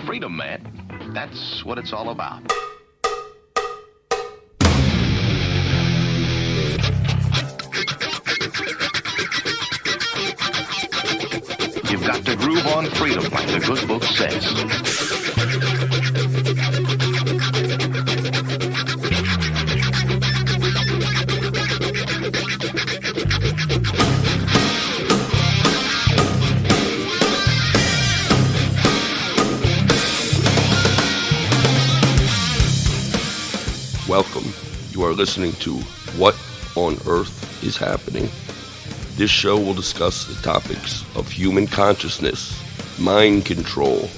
freedom, man. That's what it's all about. You've got to groove on freedom, like the good book says. Welcome. You are listening to What on Earth is Happening. This show will discuss the topics of human consciousness, mind control,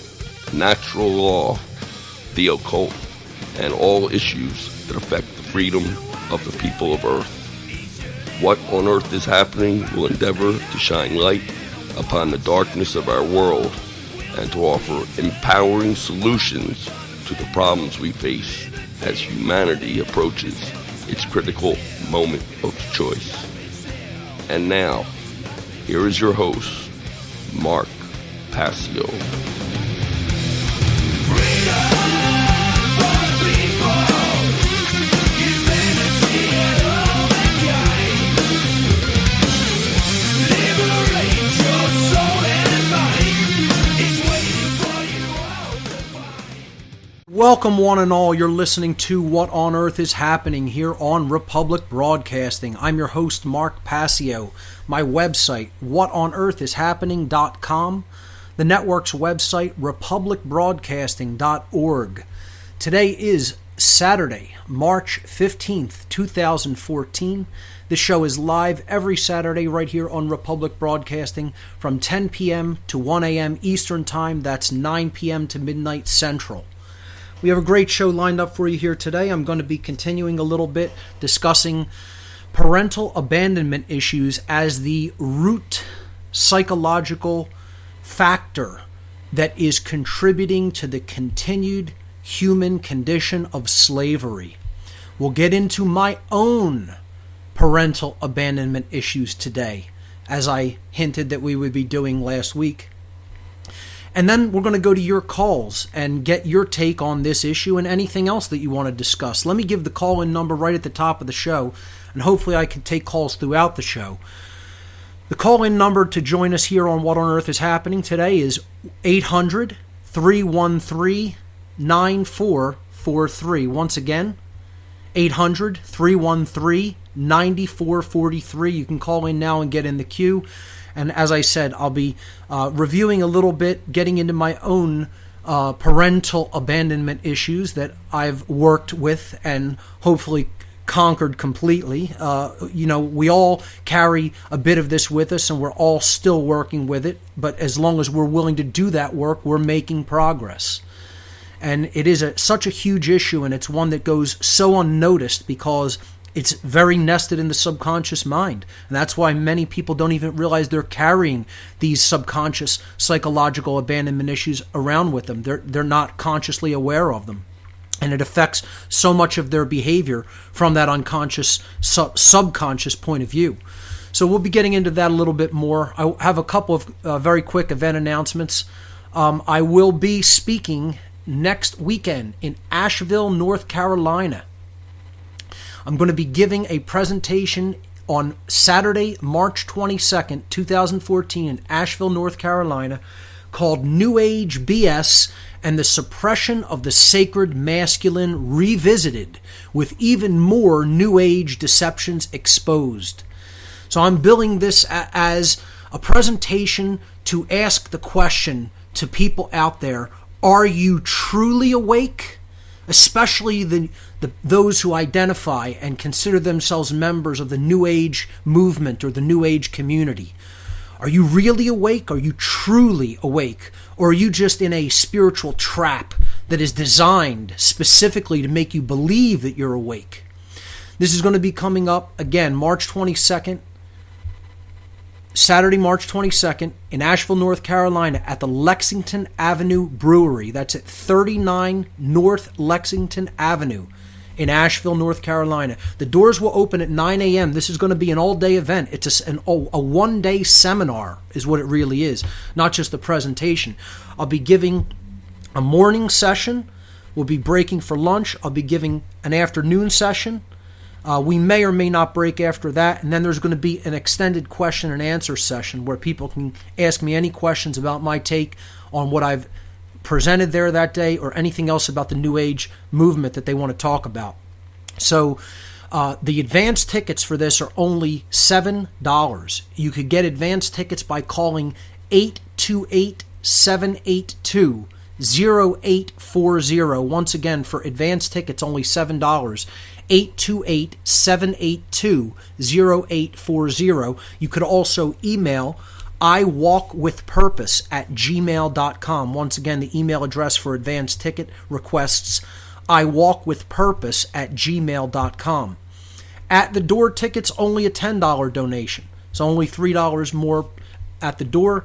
natural law, the occult, and all issues that affect the freedom of the people of Earth. What on Earth is Happening will endeavor to shine light upon the darkness of our world and to offer empowering solutions to the problems we face as humanity approaches its critical moment of choice. And now, here is your host, Mark Passio. Welcome one and all, you're listening to What on Earth is Happening here on Republic Broadcasting. I'm your host, Mark Passio. My website, whatonearthishappening.com. The network's website, republicbroadcasting.org. Today is Saturday, March 15th, 2014. This show is live every Saturday right here on Republic Broadcasting from 10 p.m. to 1 a.m. Eastern Time. That's 9 p.m. to midnight Central. We have a great show lined up for you here today. I'm going to be continuing a little bit discussing parental abandonment issues as the root psychological factor that is contributing to the continued human condition of slavery. We'll get into my own parental abandonment issues today, as I hinted that we would be doing last week. And then we're going to go to your calls and get your take on this issue and anything else that you want to discuss. Let me give the call-in number right at the top of the show, and hopefully I can take calls throughout the show. The call-in number to join us here on What on Earth is Happening today is 800-313-9443. Once again, 800-313-9443. You can call in now and get in the queue. And as I said, I'll be reviewing a little bit, getting into my own parental abandonment issues that I've worked with and hopefully conquered completely. We all carry a bit of this with us, and we're all still working with it. But as long as we're willing to do that work, we're making progress. And it is such a huge issue, and it's one that goes so unnoticed because it's very nested in the subconscious mind. And that's why many people don't even realize they're carrying these subconscious psychological abandonment issues around with them. They're not consciously aware of them. And it affects so much of their behavior from that unconscious, subconscious point of view. So we'll be getting into that a little bit more. I have a couple of very quick event announcements. I will be speaking next weekend in Asheville, North Carolina. I'm going to be giving a presentation on Saturday, March 22nd, 2014 in Asheville, North Carolina, called New Age BS and the Suppression of the Sacred Masculine Revisited, with even more New Age deceptions exposed. So I'm billing this as a presentation to ask the question to people out there, are you truly awake? Especially those who identify and consider themselves members of the New Age movement or the New Age community. Are you really awake? Are you truly awake? Or are you just in a spiritual trap that is designed specifically to make you believe that you're awake? This is going to be coming up, again, March 22nd, Saturday, March 22nd, in Asheville, North Carolina, at the Lexington Avenue Brewery. That's at 39 North Lexington Avenue in Asheville, North Carolina. The doors will open at 9 a.m. This is going to be an all-day event. It's a one-day seminar is what it really is, not just a presentation. I'll be giving a morning session. We'll be breaking for lunch. I'll be giving an afternoon session. We may or may not break after that. And then there's going to be an extended question and answer session where people can ask me any questions about my take on what I've presented there that day or anything else about the New Age movement that they want to talk about. So the advance tickets for this are only $7. You could get advance tickets by calling 828-782-0840. Once again, for advance tickets, only $7. 828-782-0840. You could also email iwalkwithpurpose@gmail.com. Once again, the email address for advance ticket requests, iwalkwithpurpose@gmail.com. At the door tickets, only a $10 donation. So only $3 more at the door.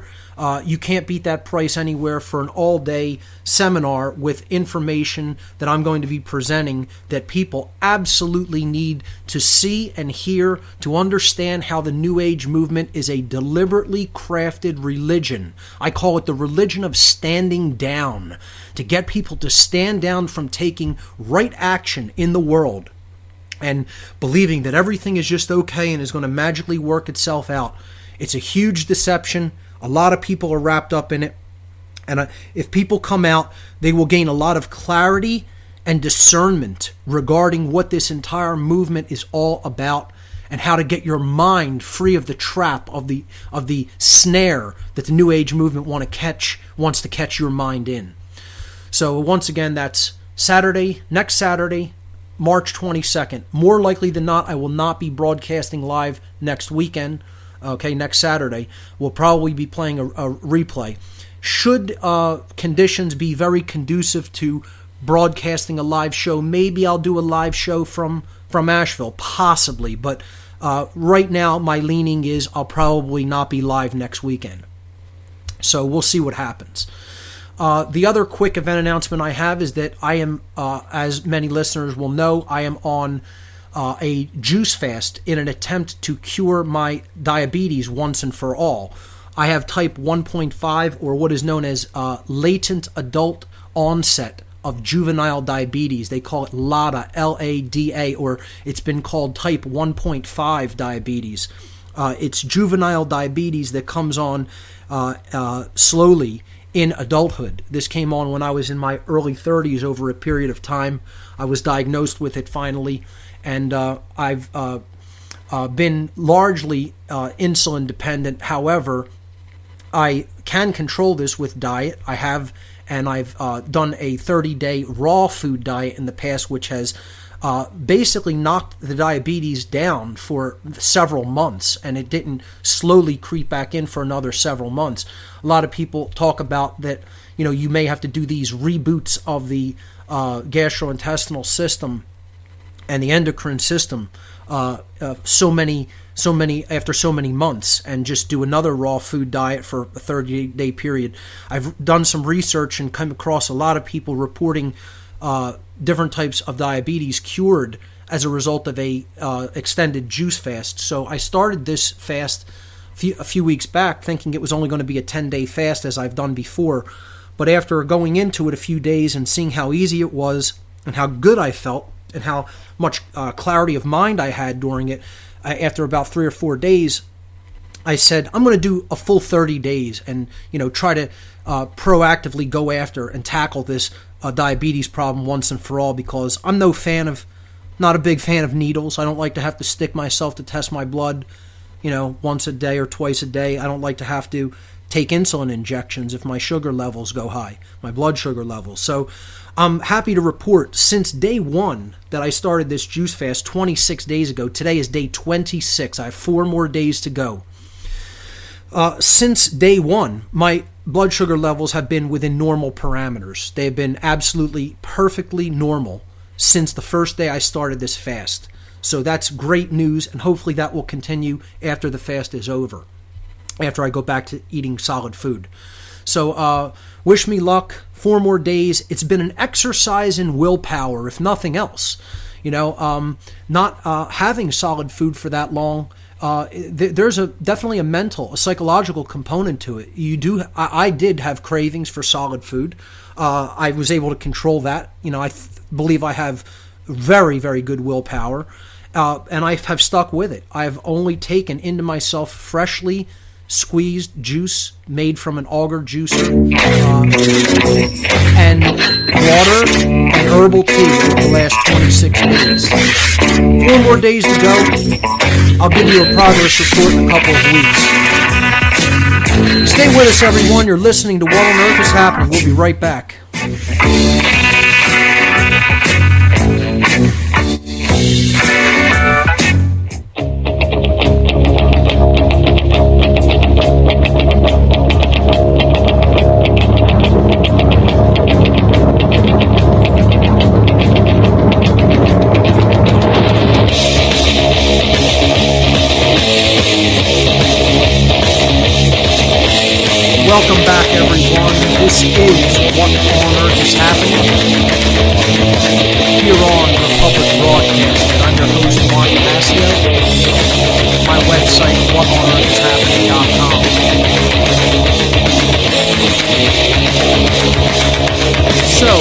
You can't beat that price anywhere for an all-day seminar with information that I'm going to be presenting that people absolutely need to see and hear to understand how the New Age movement is a deliberately crafted religion. I call it the religion of standing down, to get people to stand down from taking right action in the world and believing that everything is just okay and is going to magically work itself out. It's a huge deception. A lot of people are wrapped up in it. And if people come out, they will gain a lot of clarity and discernment regarding what this entire movement is all about and how to get your mind free of the trap of the snare that the New Age movement wants to catch your mind in. So once again, that's next Saturday, March 22nd. More likely than not, I will not be broadcasting live next weekend. Okay, next Saturday. We'll probably be playing a replay. Should conditions be very conducive to broadcasting a live show, maybe I'll do a live show from Asheville, possibly. But right now, my leaning is I'll probably not be live next weekend. So we'll see what happens. The other quick event announcement I have is that I am, as many listeners will know, I am on a juice fast in an attempt to cure my diabetes once and for all. I have type 1.5, or what is known as latent adult onset of juvenile diabetes. They call it LADA, L-A-D-A, or it's been called type 1.5 diabetes. It's juvenile diabetes that comes on slowly in adulthood. This came on when I was in my early 30s over a period of time. I was diagnosed with it finally, and I've been largely insulin dependent. However, I can control this with diet. I have, and I've done a 30-day raw food diet in the past, which has basically knocked the diabetes down for several months, and it didn't slowly creep back in for another several months. A lot of people talk about that, you may have to do these reboots of the gastrointestinal system and the endocrine system so many after so many months, and just do another raw food diet for a 30-day period. I've done some research and come across a lot of people reporting different types of diabetes cured as a result of a extended juice fast. So I started this fast a few weeks back thinking it was only going to be a 10-day fast as I've done before. But after going into it a few days and seeing how easy it was and how good I felt and how much clarity of mind I had during it, after about 3 or 4 days, I said, I'm going to do a full 30 days and, try to proactively go after and tackle this diabetes problem once and for all, because I'm not a big fan of needles. I don't like to have to stick myself to test my blood, once a day or twice a day. I don't like to have to take insulin injections if my sugar levels go high, my blood sugar levels. So I'm happy to report since day one that I started this juice fast 26 days ago. Today is day 26. I have 4 more days to go. Since day one, my blood sugar levels have been within normal parameters. They have been absolutely perfectly normal since the first day I started this fast. So that's great news, and hopefully that will continue after the fast is over, after I go back to eating solid food. So wish me luck. 4 more days. It's been an exercise in willpower, if nothing else. Not having solid food for that long there's definitely a psychological component to it. I did have cravings for solid food. I was able to control that. I believe I have very, very good willpower, and I have stuck with it. I've only taken into myself freshly squeezed juice made from an auger juicer, and water and herbal tea over the last 26 days. 4 more days to go. I'll give you a progress report in a couple of weeks. Stay with us, everyone. You're listening to What on Earth is Happening. We'll be right back. Welcome back, everyone. This is What on Earth is Happening here on Republic Broadcasting. I'm your host, Mark Passio. My website, whatonearthishappening.com. So,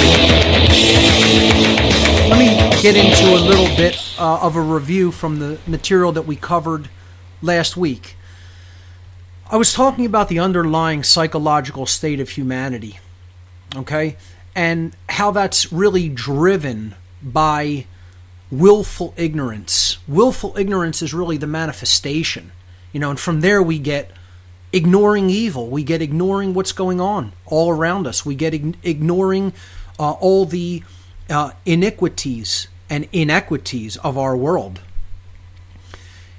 let me get into a little bit of a review from the material that we covered last week. I was talking about the underlying psychological state of humanity, okay, and how that's really driven by willful ignorance. Willful ignorance is really the manifestation, and from there we get ignoring evil. We get ignoring what's going on all around us. We get ignoring all the iniquities and inequities of our world.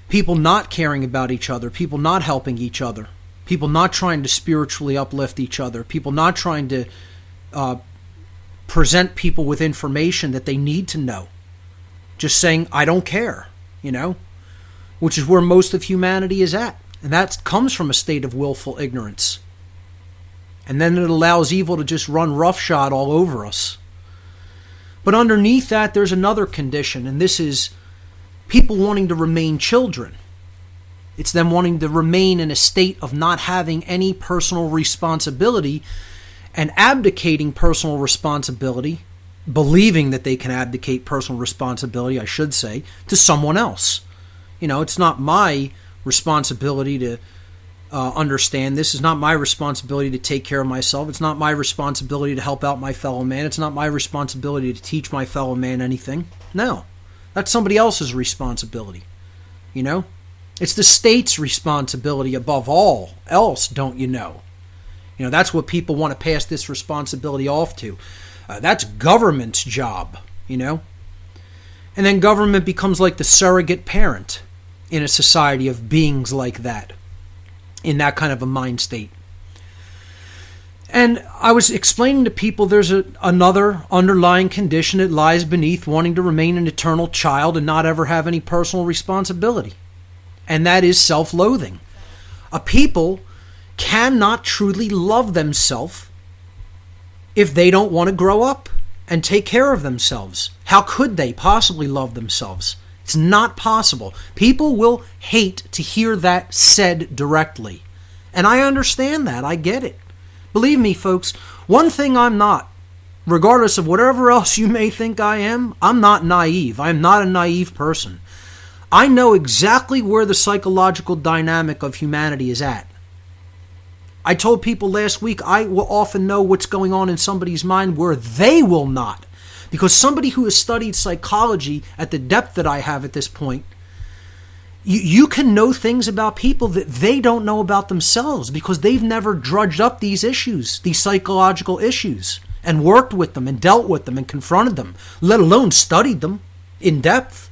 People not caring about each other, people not helping each other, people not trying to spiritually uplift each other, people not trying to present people with information that they need to know. Just saying, I don't care, which is where most of humanity is at. And that comes from a state of willful ignorance. And then it allows evil to just run roughshod all over us. But underneath that, there's another condition, and this is people wanting to remain children. It's them wanting to remain in a state of not having any personal responsibility and abdicating personal responsibility, believing that they can abdicate personal responsibility, I should say, to someone else. It's not my responsibility to understand this. It's not my responsibility to take care of myself. It's not my responsibility to help out my fellow man. It's not my responsibility to teach my fellow man anything. No. That's somebody else's responsibility, It's the state's responsibility above all else, don't you know? That's what people want to pass this responsibility off to. That's government's job, And then government becomes like the surrogate parent in a society of beings like that, in that kind of a mind state. And I was explaining to people there's another underlying condition that lies beneath wanting to remain an eternal child and not ever have any personal responsibility. And that is self-loathing. A people cannot truly love themselves if they don't want to grow up and take care of themselves. How could they possibly love themselves? It's not possible. People will hate to hear that said directly. And I understand that. I get it. Believe me, folks, one thing I'm not, regardless of whatever else you may think I am, I'm not naive. I'm not a naive person. I know exactly where the psychological dynamic of humanity is at. I told people last week I will often know what's going on in somebody's mind where they will not. Because somebody who has studied psychology at the depth that I have at this point, you can know things about people that they don't know about themselves because they've never drudged up these issues, these psychological issues, and worked with them and dealt with them and confronted them, let alone studied them in depth.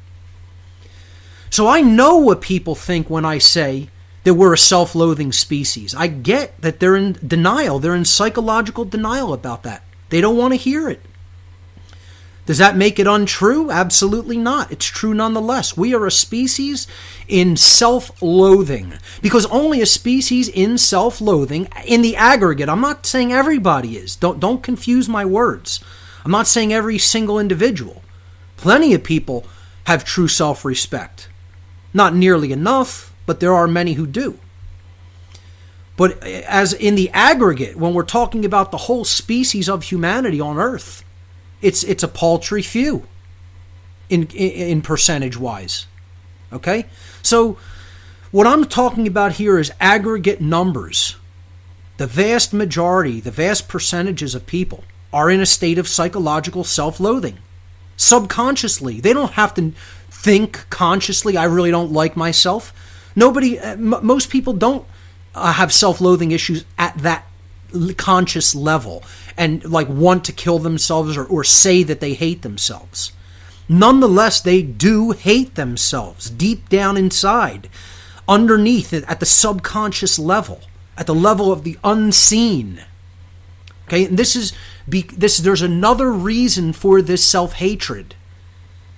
So I know what people think when I say that we're a self-loathing species. I get that they're in denial. They're in psychological denial about that. They don't want to hear it. Does that make it untrue? Absolutely not. It's true nonetheless. We are a species in self-loathing. Because only a species in self-loathing, in the aggregate, I'm not saying everybody is. Don't confuse my words. I'm not saying every single individual. Plenty of people have true self-respect. Not nearly enough, but there are many who do. But as in the aggregate, when we're talking about the whole species of humanity on Earth, it's a paltry few in percentage-wise. Okay? So what I'm talking about here is aggregate numbers. The vast majority, the vast percentages of people are in a state of psychological self-loathing. Subconsciously. They don't have to think consciously, I really don't like myself. Most people don't have self-loathing issues at that conscious level and like want to kill themselves or say that they hate themselves. Nonetheless, they do hate themselves deep down inside, underneath it, at the subconscious level, at the level of the unseen. Okay, and there's another reason for this self-hatred.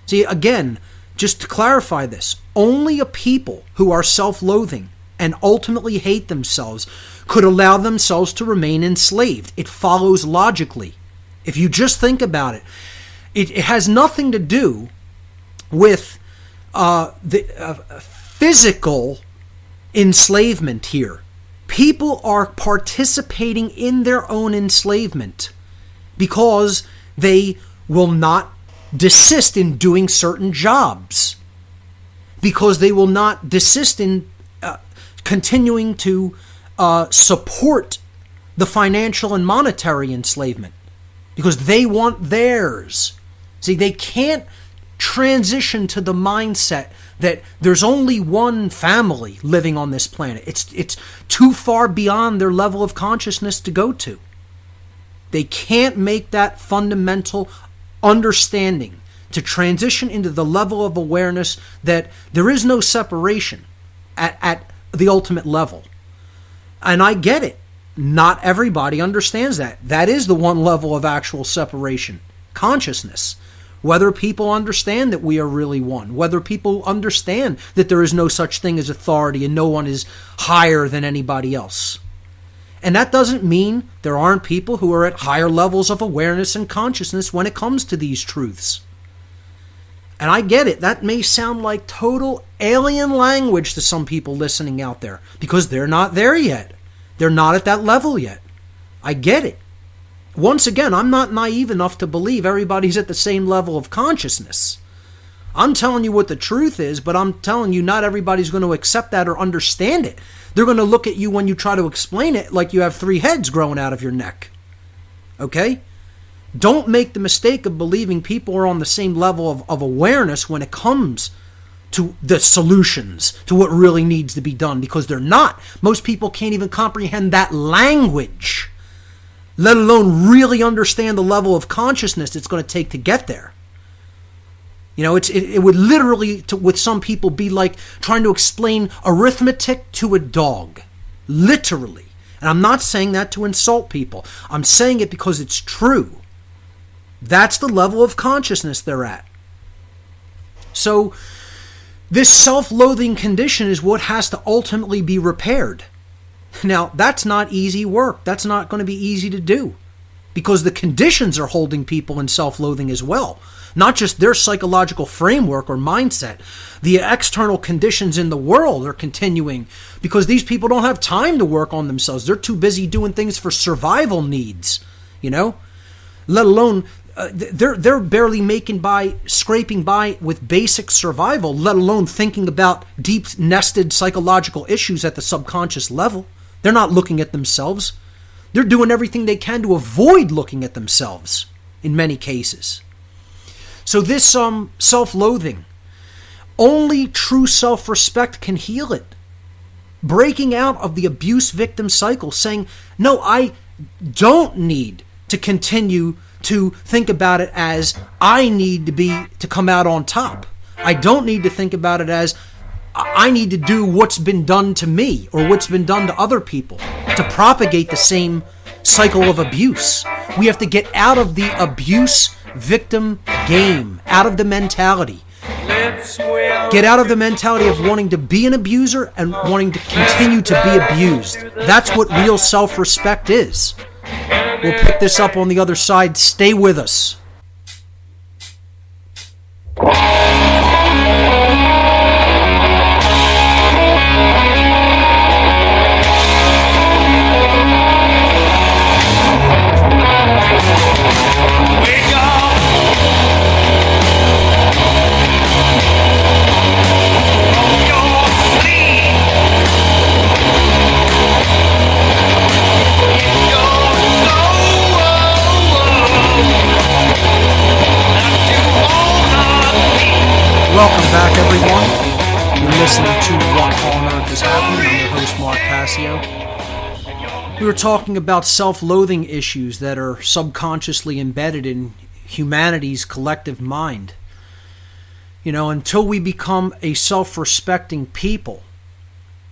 See, again, just to clarify this, only a people who are self-loathing and ultimately hate themselves could allow themselves to remain enslaved. It follows logically. If you just think about it, it has nothing to do with the physical enslavement here. People are participating in their own enslavement because they will not desist in doing certain jobs, because they will not desist in continuing to support the financial and monetary enslavement, because they want theirs. See, they can't transition to the mindset that there's only one family living on this planet. It's too far beyond their level of consciousness to go to. They can't make that fundamental understanding to transition into the level of awareness that there is no separation at the ultimate level. And I get it. Not everybody understands that. That is the one level of actual separation, consciousness. Whether people understand that we are really one, whether people understand that there is no such thing as authority and no one is higher than anybody else. And that doesn't mean there aren't people who are at higher levels of awareness and consciousness when it comes to these truths. And I get it. That may sound like total alien language to some people listening out there because they're not there yet. They're not at that level yet. I get it. Once again, I'm not naive enough to believe everybody's at the same level of consciousness. I'm telling you what the truth is, but I'm telling you not everybody's going to accept that or understand it. They're going to look at you when you try to explain it like you have 3 heads growing out of your neck. Okay? Don't make the mistake of believing people are on the same level of awareness when it comes to the solutions, to what really needs to be done, because they're not. Most people can't even comprehend that language, let alone really understand the level of consciousness it's going to take to get there. You know, it would literally, with some people, be like trying to explain arithmetic to a dog. Literally. And I'm not saying that to insult people. I'm saying it because it's true. That's the level of consciousness they're at. So, this self-loathing condition is what has to ultimately be repaired. Now, that's not easy work. That's not going to be easy to do, because the conditions are holding people in self-loathing as well. Not just their psychological framework or mindset. The external conditions in the world are continuing because these people don't have time to work on themselves. They're too busy doing things for survival needs, you know? Let alone, they're barely scraping by with basic survival, let alone thinking about deep nested psychological issues at the subconscious level. They're not looking at themselves. They're doing everything they can to avoid looking at themselves in many cases. So this self-loathing, only true self-respect can heal it. Breaking out of the abuse victim cycle, saying, no, I don't need to continue to think about it as I need to come out on top. I don't need to think about it as I need to do what's been done to me or what's been done to other people to propagate the same cycle of abuse. We have to get out of the abuse victim game, out of the mentality. Get out of the mentality of wanting to be an abuser and wanting to continue to be abused. That's what real self-respect is. We'll pick this up on the other side. Stay with us. Welcome back, everyone. You're listening to What on Earth is Happening. I'm your host, Mark Passio. We were talking about self-loathing issues that are subconsciously embedded in humanity's collective mind. You know, until we become a self-respecting people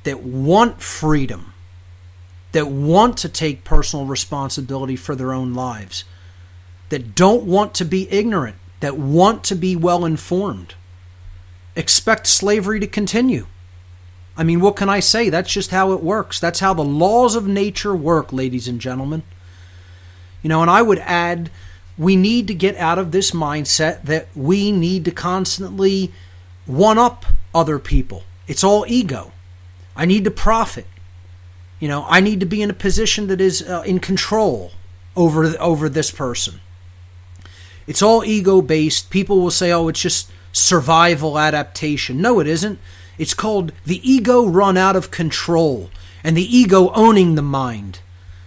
that want freedom, that want to take personal responsibility for their own lives, that don't want to be ignorant, that want to be well-informed, expect slavery to continue. I mean, what can I say? That's just how it works. That's how the laws of nature work, ladies and gentlemen. You know, and I would add, we need to get out of this mindset that we need to constantly one-up other people. It's all ego. I need to profit. You know, I need to be in a position that is in control over this person. It's all ego-based. People will say, oh, it's just survival adaptation. No, it isn't. It's called the ego run out of control and the ego owning the mind.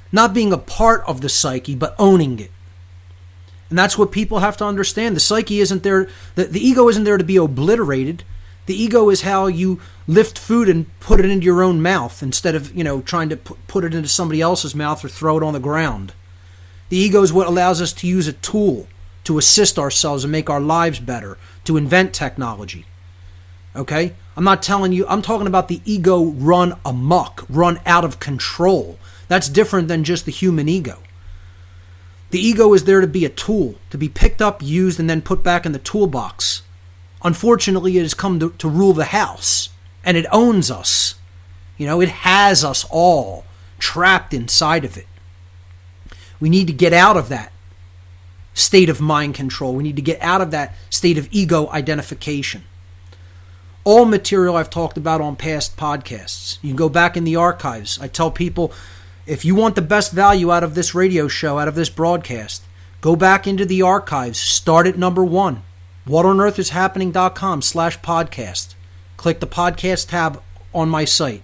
Not being a part of the psyche, but owning it. And that's what people have to understand. The psyche isn't there, the ego isn't there to be obliterated. The ego is how you lift food and put it into your own mouth instead of, you know, trying to put it into somebody else's mouth or throw it on the ground. The ego is what allows us to use a tool to assist ourselves and make our lives better, to invent technology. Okay? I'm not telling you, I'm talking about the ego run amok, run out of control. That's different than just the human ego. The ego is there to be a tool, to be picked up, used, and then put back in the toolbox. Unfortunately, it has come to rule the house, and it owns us. You know, it has us all trapped inside of it. We need to get out of that state of mind control. We need to get out of that state of ego identification. All material I've talked about on past podcasts. You can go back in the archives. I tell people, if you want the best value out of this radio show, out of this broadcast, go back into the archives. Start at number 1. whatonearthishappening.com/podcast. Click the podcast tab on my site.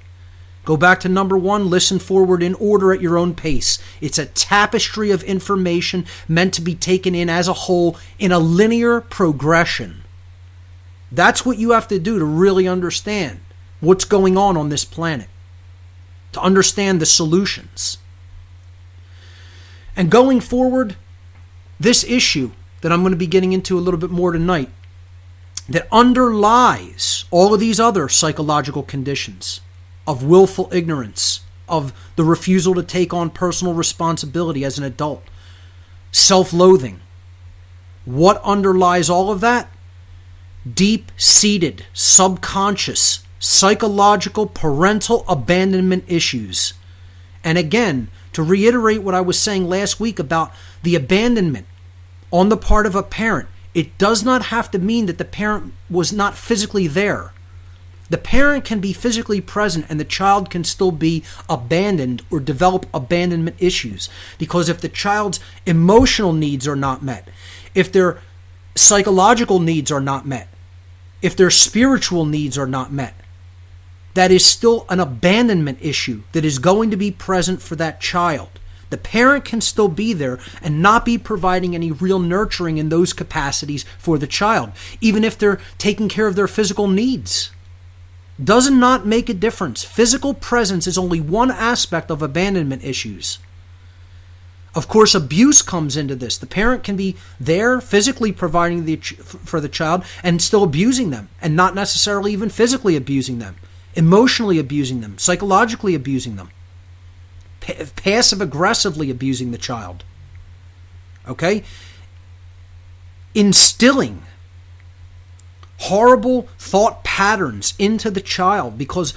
Go back to number 1, listen forward in order at your own pace. It's a tapestry of information meant to be taken in as a whole in a linear progression. That's what you have to do to really understand what's going on this planet, to understand the solutions. And going forward, this issue that I'm going to be getting into a little bit more tonight, that underlies all of these other psychological conditions of willful ignorance, of the refusal to take on personal responsibility as an adult, self-loathing. What underlies all of that? Deep-seated, subconscious, psychological parental abandonment issues. And again, to reiterate what I was saying last week about the abandonment on the part of a parent, it does not have to mean that the parent was not physically there. The parent can be physically present and the child can still be abandoned or develop abandonment issues. Because if the child's emotional needs are not met, if their psychological needs are not met, if their spiritual needs are not met, that is still an abandonment issue that is going to be present for that child. The parent can still be there and not be providing any real nurturing in those capacities for the child, even if they're taking care of their physical needs. Does not make a difference. Physical presence is only one aspect of abandonment issues. Of course, abuse comes into this. The parent can be there physically providing for the child and still abusing them, and not necessarily even physically abusing them, emotionally abusing them, psychologically abusing them, passive-aggressively abusing the child. Okay? Instilling horrible thought patterns into the child, because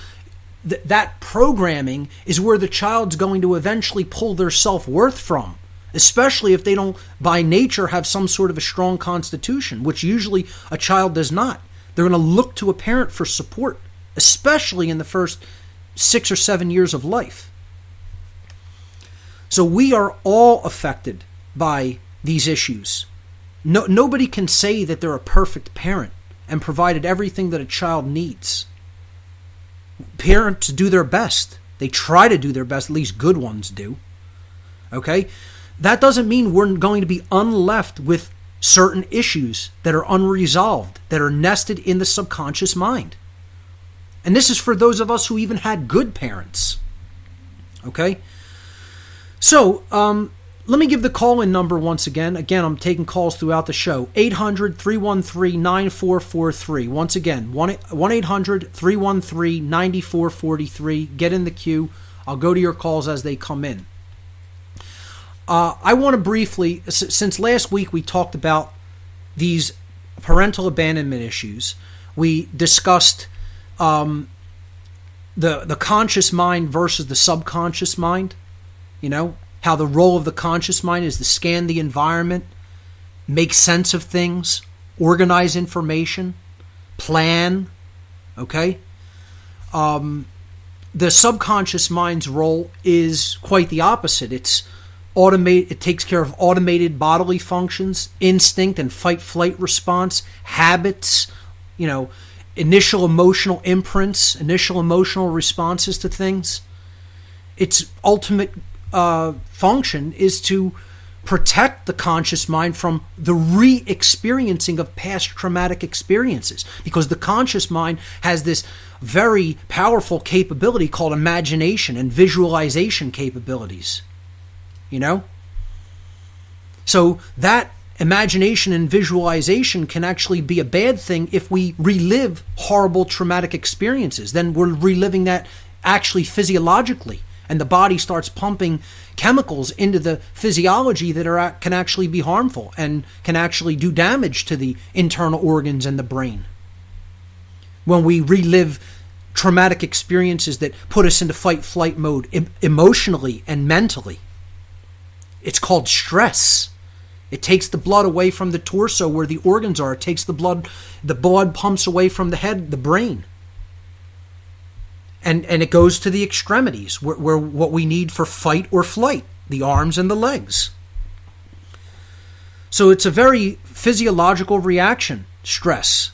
that programming is where the child's going to eventually pull their self-worth from, especially if they don't, by nature, have some sort of a strong constitution, which usually a child does not. They're going to look to a parent for support, especially in the first 6 or 7 years of life. So we are all affected by these issues. Nobody can say that they're a perfect parent and provided everything that a child needs. Parents do their best. They try to do their best, at least good ones do. Okay? That doesn't mean we're going to be unleft with certain issues that are unresolved, that are nested in the subconscious mind. And this is for those of us who even had good parents. Okay? So, let me give the call-in number once again. Again, I'm taking calls throughout the show. 800-313-9443. Once again, 1-800-313-9443. Get in the queue. I'll go to your calls as they come in. I want to briefly, since last week we talked about these parental abandonment issues, we discussed the conscious mind versus the subconscious mind, how the role of the conscious mind is to scan the environment, make sense of things, organize information, plan, okay? The subconscious mind's role is quite the opposite. It takes care of automated bodily functions, instinct and fight-flight response, habits, initial emotional imprints, initial emotional responses to things. Its ultimate function is to protect the conscious mind from the re-experiencing of past traumatic experiences, because the conscious mind has this very powerful capability called imagination and visualization capabilities. So that imagination and visualization can actually be a bad thing if we relive horrible traumatic experiences. Then we're reliving that actually physiologically, and the body starts pumping chemicals into the physiology that can actually be harmful and can actually do damage to the internal organs and the brain. When we relive traumatic experiences that put us into fight-flight mode emotionally and mentally, it's called stress. It takes the blood away from the torso where the organs are. It takes the blood pumps away from the head, the brain. And it goes to the extremities where what we need for fight or flight, the arms and the legs. So it's a very physiological reaction, stress,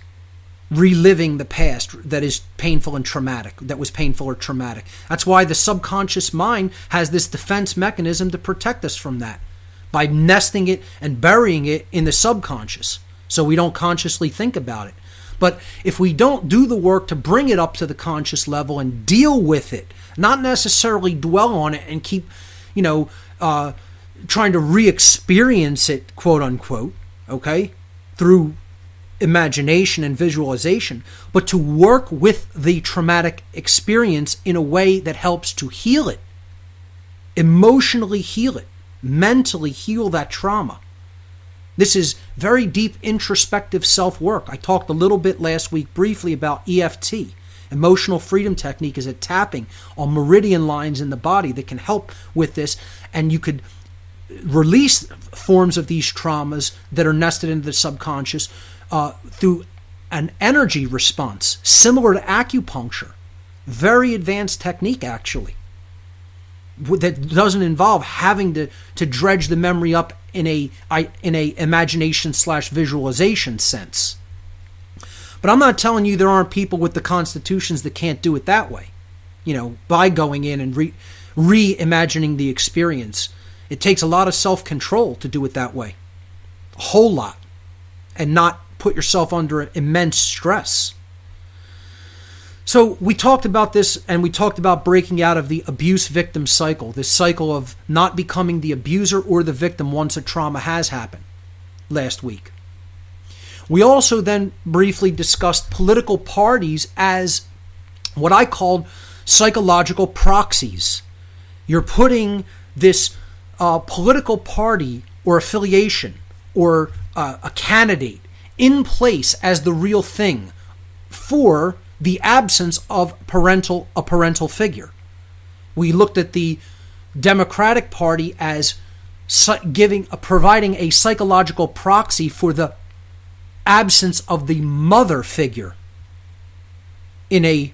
reliving the past that is painful and traumatic, that was painful or traumatic. That's why the subconscious mind has this defense mechanism to protect us from that, by nesting it and burying it in the subconscious so we don't consciously think about it. But if we don't do the work to bring it up to the conscious level and deal with it, not necessarily dwell on it and keep, trying to re-experience it, quote unquote, okay, through imagination and visualization, but to work with the traumatic experience in a way that helps to heal it, emotionally heal it, mentally heal that trauma. This is very deep introspective self-work. I talked a little bit last week briefly about EFT. Emotional freedom technique is a tapping on meridian lines in the body that can help with this, and you could release forms of these traumas that are nested into the subconscious through an energy response similar to acupuncture. Very advanced technique, actually, that doesn't involve having to dredge the memory up in a imagination/visualization sense. But I'm not telling you there aren't people with the constitutions that can't do it that way, by going in and reimagining the experience. It takes a lot of self-control to do it that way, a whole lot, and not put yourself under immense stress. So we talked about this, and we talked about breaking out of the abuse victim cycle, this cycle of not becoming the abuser or the victim once a trauma has happened, last week. We also then briefly discussed political parties as what I called psychological proxies. You're putting this political party or affiliation or a candidate in place as the real thing for the absence of a parental figure. We looked at the Democratic Party as providing a psychological proxy for the absence of the mother figure in a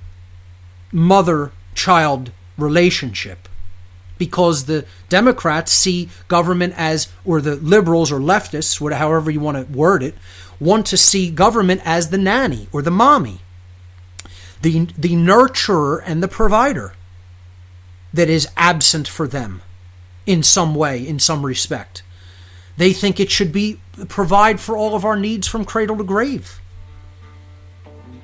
mother-child relationship, because the Democrats see government as, or the liberals or leftists, however you want to word it, want to see government as the nanny or the mommy, the nurturer and the provider that is absent for them in some way, in some respect. They think it should provide for all of our needs from cradle to grave.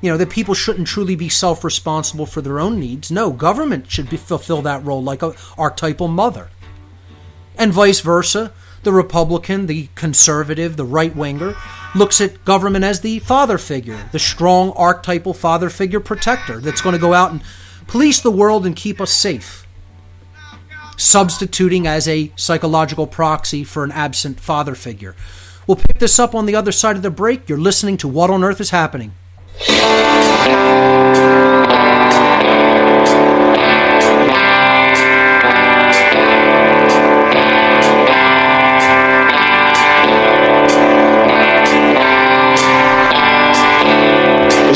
That people shouldn't truly be self-responsible for their own needs. No, government should fulfill that role like an archetypal mother. And vice versa. The Republican, the conservative, the right-winger looks at government as the father figure, the strong archetypal father figure protector that's going to go out and police the world and keep us safe, substituting as a psychological proxy for an absent father figure. We'll pick this up on the other side of the break. You're listening to What on Earth is Happening? There's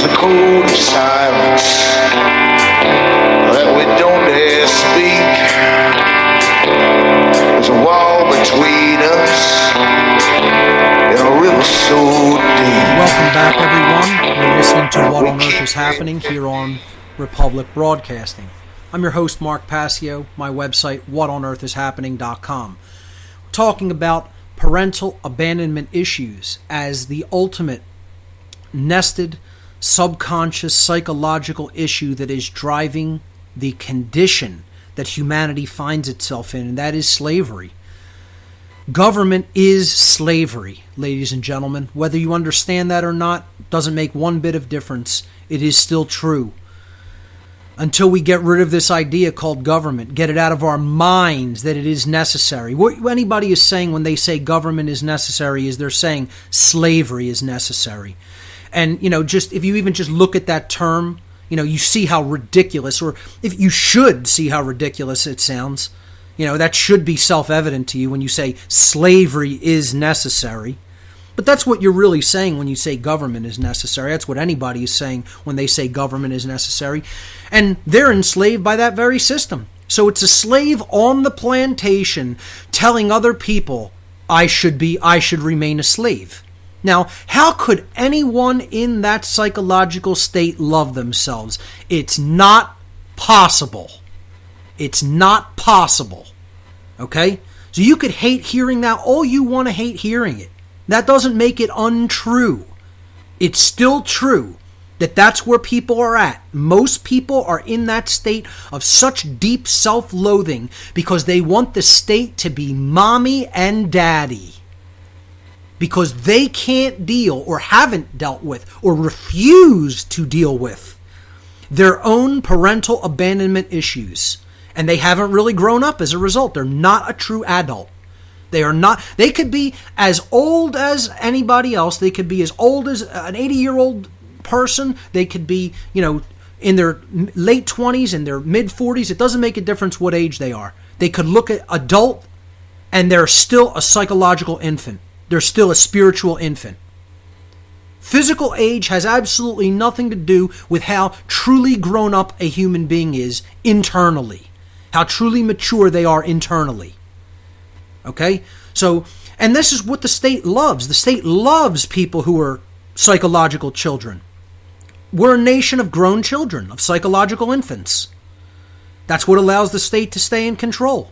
a code of silence that we don't dare speak. There's a wall between us and a river so deep. Welcome back, everyone. You're listening to What on Earth is Happening here on Republic Broadcasting. I'm your host, Mark Passio. My website, whatonearthishappening.com. We're talking about parental abandonment issues as the ultimate nested, subconscious, psychological issue that is driving the condition that humanity finds itself in, and that is slavery. Government is slavery, ladies and gentlemen. Whether you understand that or not doesn't make one bit of difference. It is still true. Until we get rid of this idea called government, get it out of our minds that it is necessary. What anybody is saying when they say government is necessary is they're saying slavery is necessary. And, just if you even just look at that term, you see how ridiculous, or if you should see how ridiculous it sounds. That should be self-evident to you when you say slavery is necessary. But that's what you're really saying when you say government is necessary. That's what anybody is saying when they say government is necessary. And they're enslaved by that very system. So it's a slave on the plantation telling other people, I should remain a slave. Now, how could anyone in that psychological state love themselves? It's not possible. It's not possible. Okay? So you could hate hearing that all you want to hate hearing it. That doesn't make it untrue. It's still true that that's where people are at. Most people are in that state of such deep self-loathing because they want the state to be mommy and daddy. Because they can't deal or haven't dealt with or refuse to deal with their own parental abandonment issues. And they haven't really grown up as a result. They're not a true adult. They are not. They could be as old as anybody else. They could be as old as an 80-year-old person. They could be, in their late 20s, in their mid-40s. It doesn't make a difference what age they are. They could look at adult and they're still a psychological infant. They're still a spiritual infant. Physical age has absolutely nothing to do with how truly grown up a human being is internally. How truly mature they are internally. Okay? So, and this is what the state loves. The state loves people who are psychological children. We're a nation of grown children, of psychological infants. That's what allows the state to stay in control.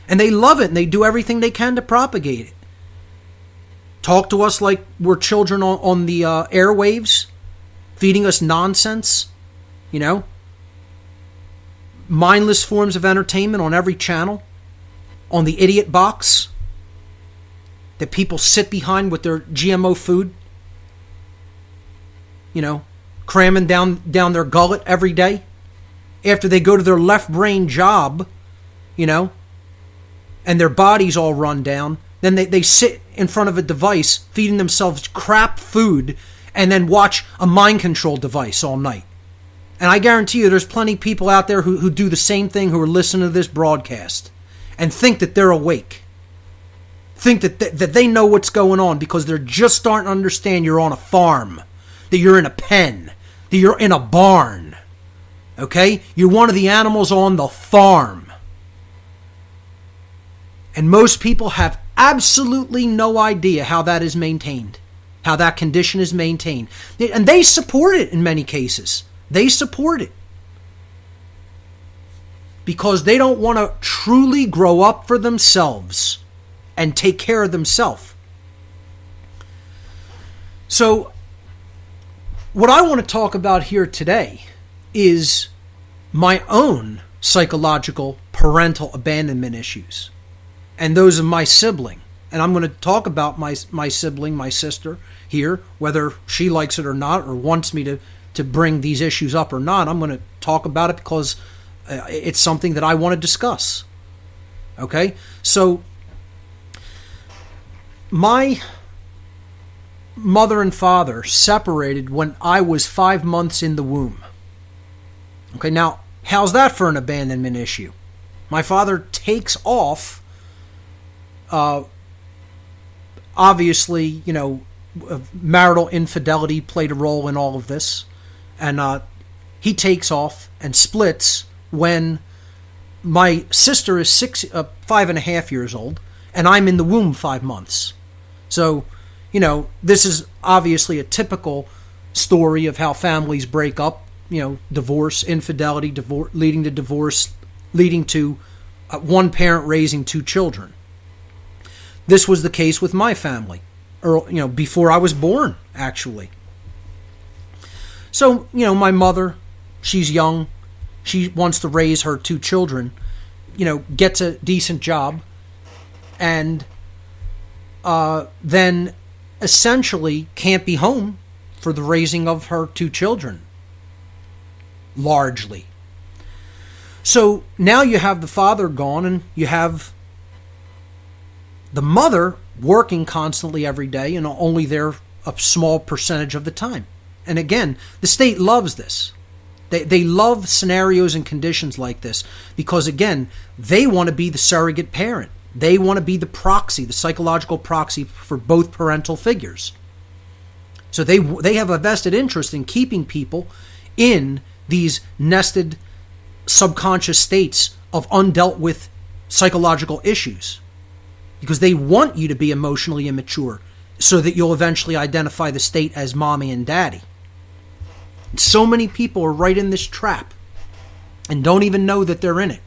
And they love it, and they do everything they can to propagate it. Talk to us like we're children on the airwaves, feeding us nonsense, mindless forms of entertainment on every channel, on the idiot box that people sit behind with their GMO food, cramming down their gullet every day after they go to their left brain job, and their body's all run down. Then they sit in front of a device feeding themselves crap food and then watch a mind control device all night. And I guarantee you there's plenty of people out there who do the same thing, who are listening to this broadcast and think that they're awake. Think that they know what's going on because they're just starting to understand you're on a farm, that you're in a pen, that you're in a barn. Okay? You're one of the animals on the farm. And most people have absolutely no idea how that is maintained, how that condition is maintained. And they support it in many cases. They support it. Because they don't want to truly grow up for themselves and take care of themselves. So what I want to talk about here today is my own psychological parental abandonment issues and those of my sibling. And I'm going to talk about my sibling, my sister here, whether she likes it or not, or wants me to bring these issues up or not. I'm going to talk about it because it's something that I want to discuss. Okay? So my mother and father separated when I was 5 months in the womb. Okay, now, how's that for an abandonment issue? My father takes off, obviously, marital infidelity played a role in all of this, and he takes off and splits when my sister is 5.5 years old, and I'm in the womb 5 months. So, this is obviously a typical story of how families break up, divorce, infidelity, leading to divorce, leading to one parent raising 2 children. This was the case with my family, before I was born, actually. So, my mother, she's young, she wants to raise her 2 children, gets a decent job, and then essentially can't be home for the raising of her 2 children, largely. So now you have the father gone, and you have the mother working constantly every day and only there a small percentage of the time. And again, the state loves this. They love scenarios and conditions like this because, again, they want to be the surrogate parent. They want to be the proxy, the psychological proxy for both parental figures. So they have a vested interest in keeping people in these nested subconscious states of undealt with psychological issues because they want you to be emotionally immature so that you'll eventually identify the state as mommy and daddy. And so many people are right in this trap and don't even know that they're in it.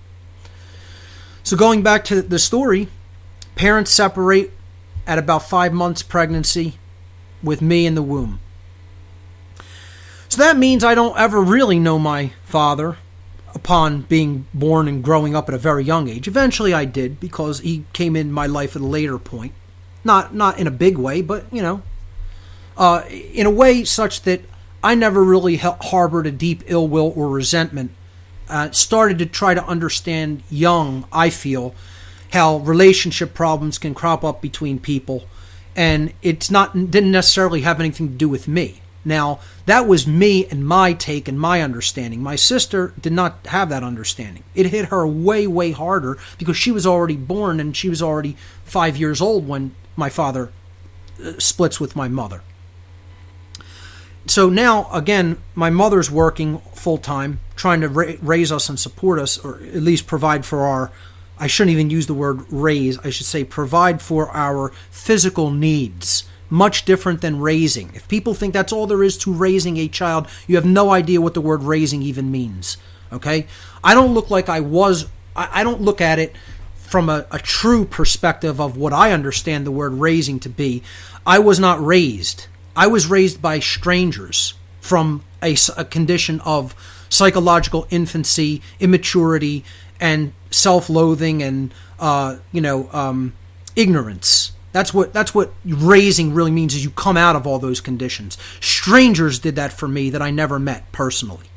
So going back to the story, parents separate at about 5 months pregnancy with me in the womb. So that means I don't ever really know my father upon being born and growing up at a very young age. Eventually I did because he came in my life at a later point. Not in a big way, but, in a way such that I never really harbored a deep ill will or resentment. Started to try to understand young, I feel, how relationship problems can crop up between people, and didn't necessarily have anything to do with me. Now, that was me and my take and my understanding. My sister did not have that understanding. It hit her way, way harder because she was already born and she was already 5 years old when my father splits with my mother. So now, again, my mother's working full-time, trying to raise us and support us, or at least provide for I shouldn't even use the word raise, I should say provide for our physical needs. Much different than raising. If people think that's all there is to raising a child, you have no idea what the word raising even means. Okay? I don't look like I don't look at it from a true perspective of what I understand the word raising to be. I was not raised. I was raised by strangers from a condition of psychological infancy, immaturity, and self-loathing and ignorance. That's what raising really means, is you come out of all those conditions. Strangers did that for me that I never met personally.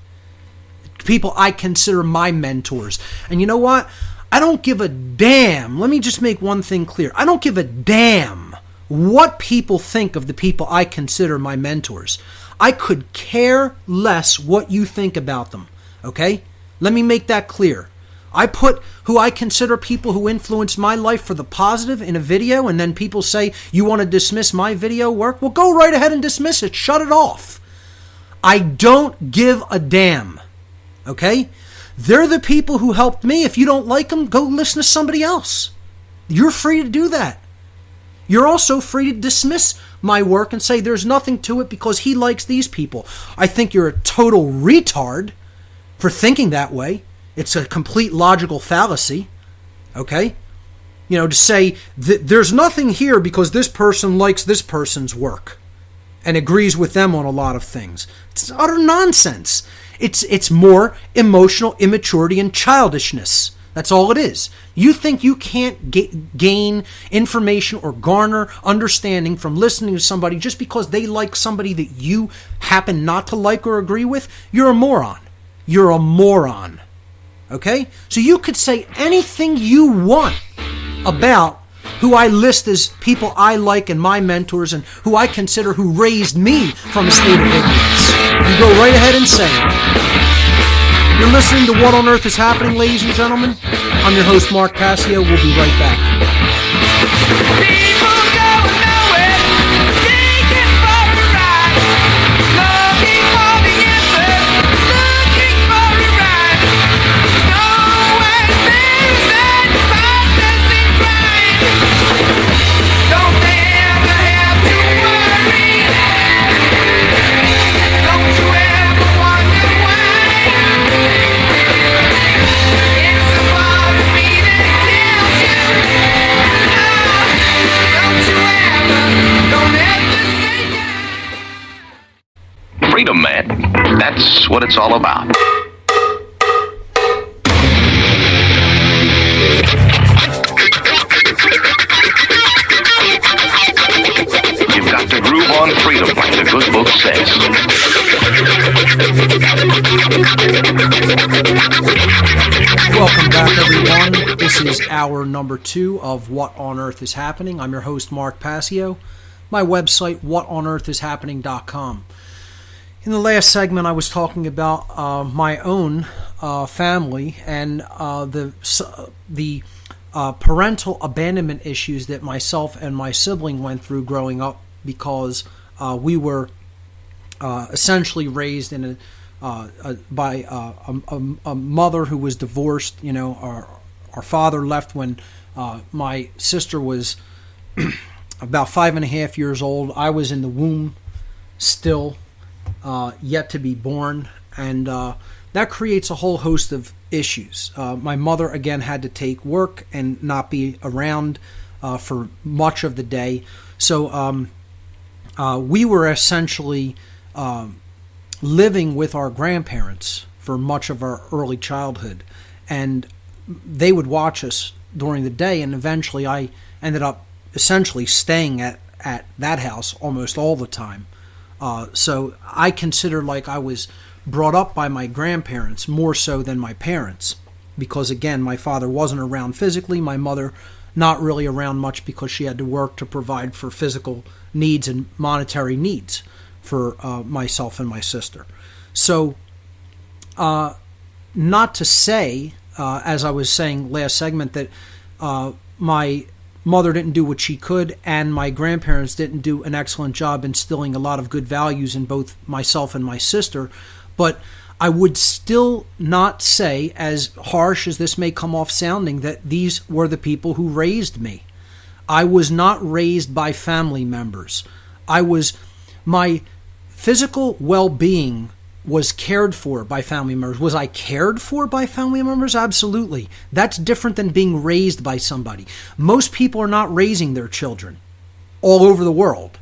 People I consider my mentors. And you know what? I don't give a damn. Let me just make one thing clear. I don't give a damn what people think of the people I consider my mentors. I could care less what you think about them. Okay? Let me make that clear. I put who I consider people who influenced my life for the positive in a video, and then people say, you want to dismiss my video work? Well, go right ahead and dismiss it. Shut it off. I don't give a damn. Okay? They're the people who helped me. If you don't like them, go listen to somebody else. You're free to do that. You're also free to dismiss my work and say there's nothing to it because he likes these people. I think you're a total retard for thinking that way. It's a complete logical fallacy. Okay? To say that there's nothing here because this person likes this person's work and agrees with them on a lot of things. It's utter nonsense. It's more emotional immaturity and childishness. That's all it is. You think you can't gain information or garner understanding from listening to somebody just because they like somebody that you happen not to like or agree with? You're a moron. You're a moron. Okay? So you could say anything you want about who I list as people I like and my mentors and who I consider who raised me from a state of ignorance. You go right ahead and say it. You're listening to What on Earth is Happening, ladies and gentlemen. I'm your host, Mark Passio. We'll be right back. Freedom, man. That's what it's all about. You've got to groove on freedom, like the good book says. Welcome back, everyone. This is hour number 2 of What on Earth is Happening. I'm your host, Mark Passio. My website, whatonearthishappening.com. In the last segment, I was talking about my own family and the parental abandonment issues that myself and my sibling went through growing up because we were essentially raised in by a mother who was divorced. Our father left when my sister was about 5.5 years old. I was in the womb still. Yet to be born, and that creates a whole host of issues. My mother, again, had to take work and not be around for much of the day, so we were essentially living with our grandparents for much of our early childhood, and they would watch us during the day, and eventually I ended up essentially staying at that house almost all the time. So I consider like I was brought up by my grandparents more so than my parents because, again, my father wasn't around physically, my mother not really around much because she had to work to provide for physical needs and monetary needs for myself and my sister. So not to say, as I was saying last segment, that my mother didn't do what she could, and my grandparents didn't do an excellent job instilling a lot of good values in both myself and my sister. But I would still not say, as harsh as this may come off sounding, that these were the people who raised me. I was not raised by family members. My physical well-being was cared for by family members. Was I cared for by family members? Absolutely. That's different than being raised by somebody. Most people are not raising their children all over the world.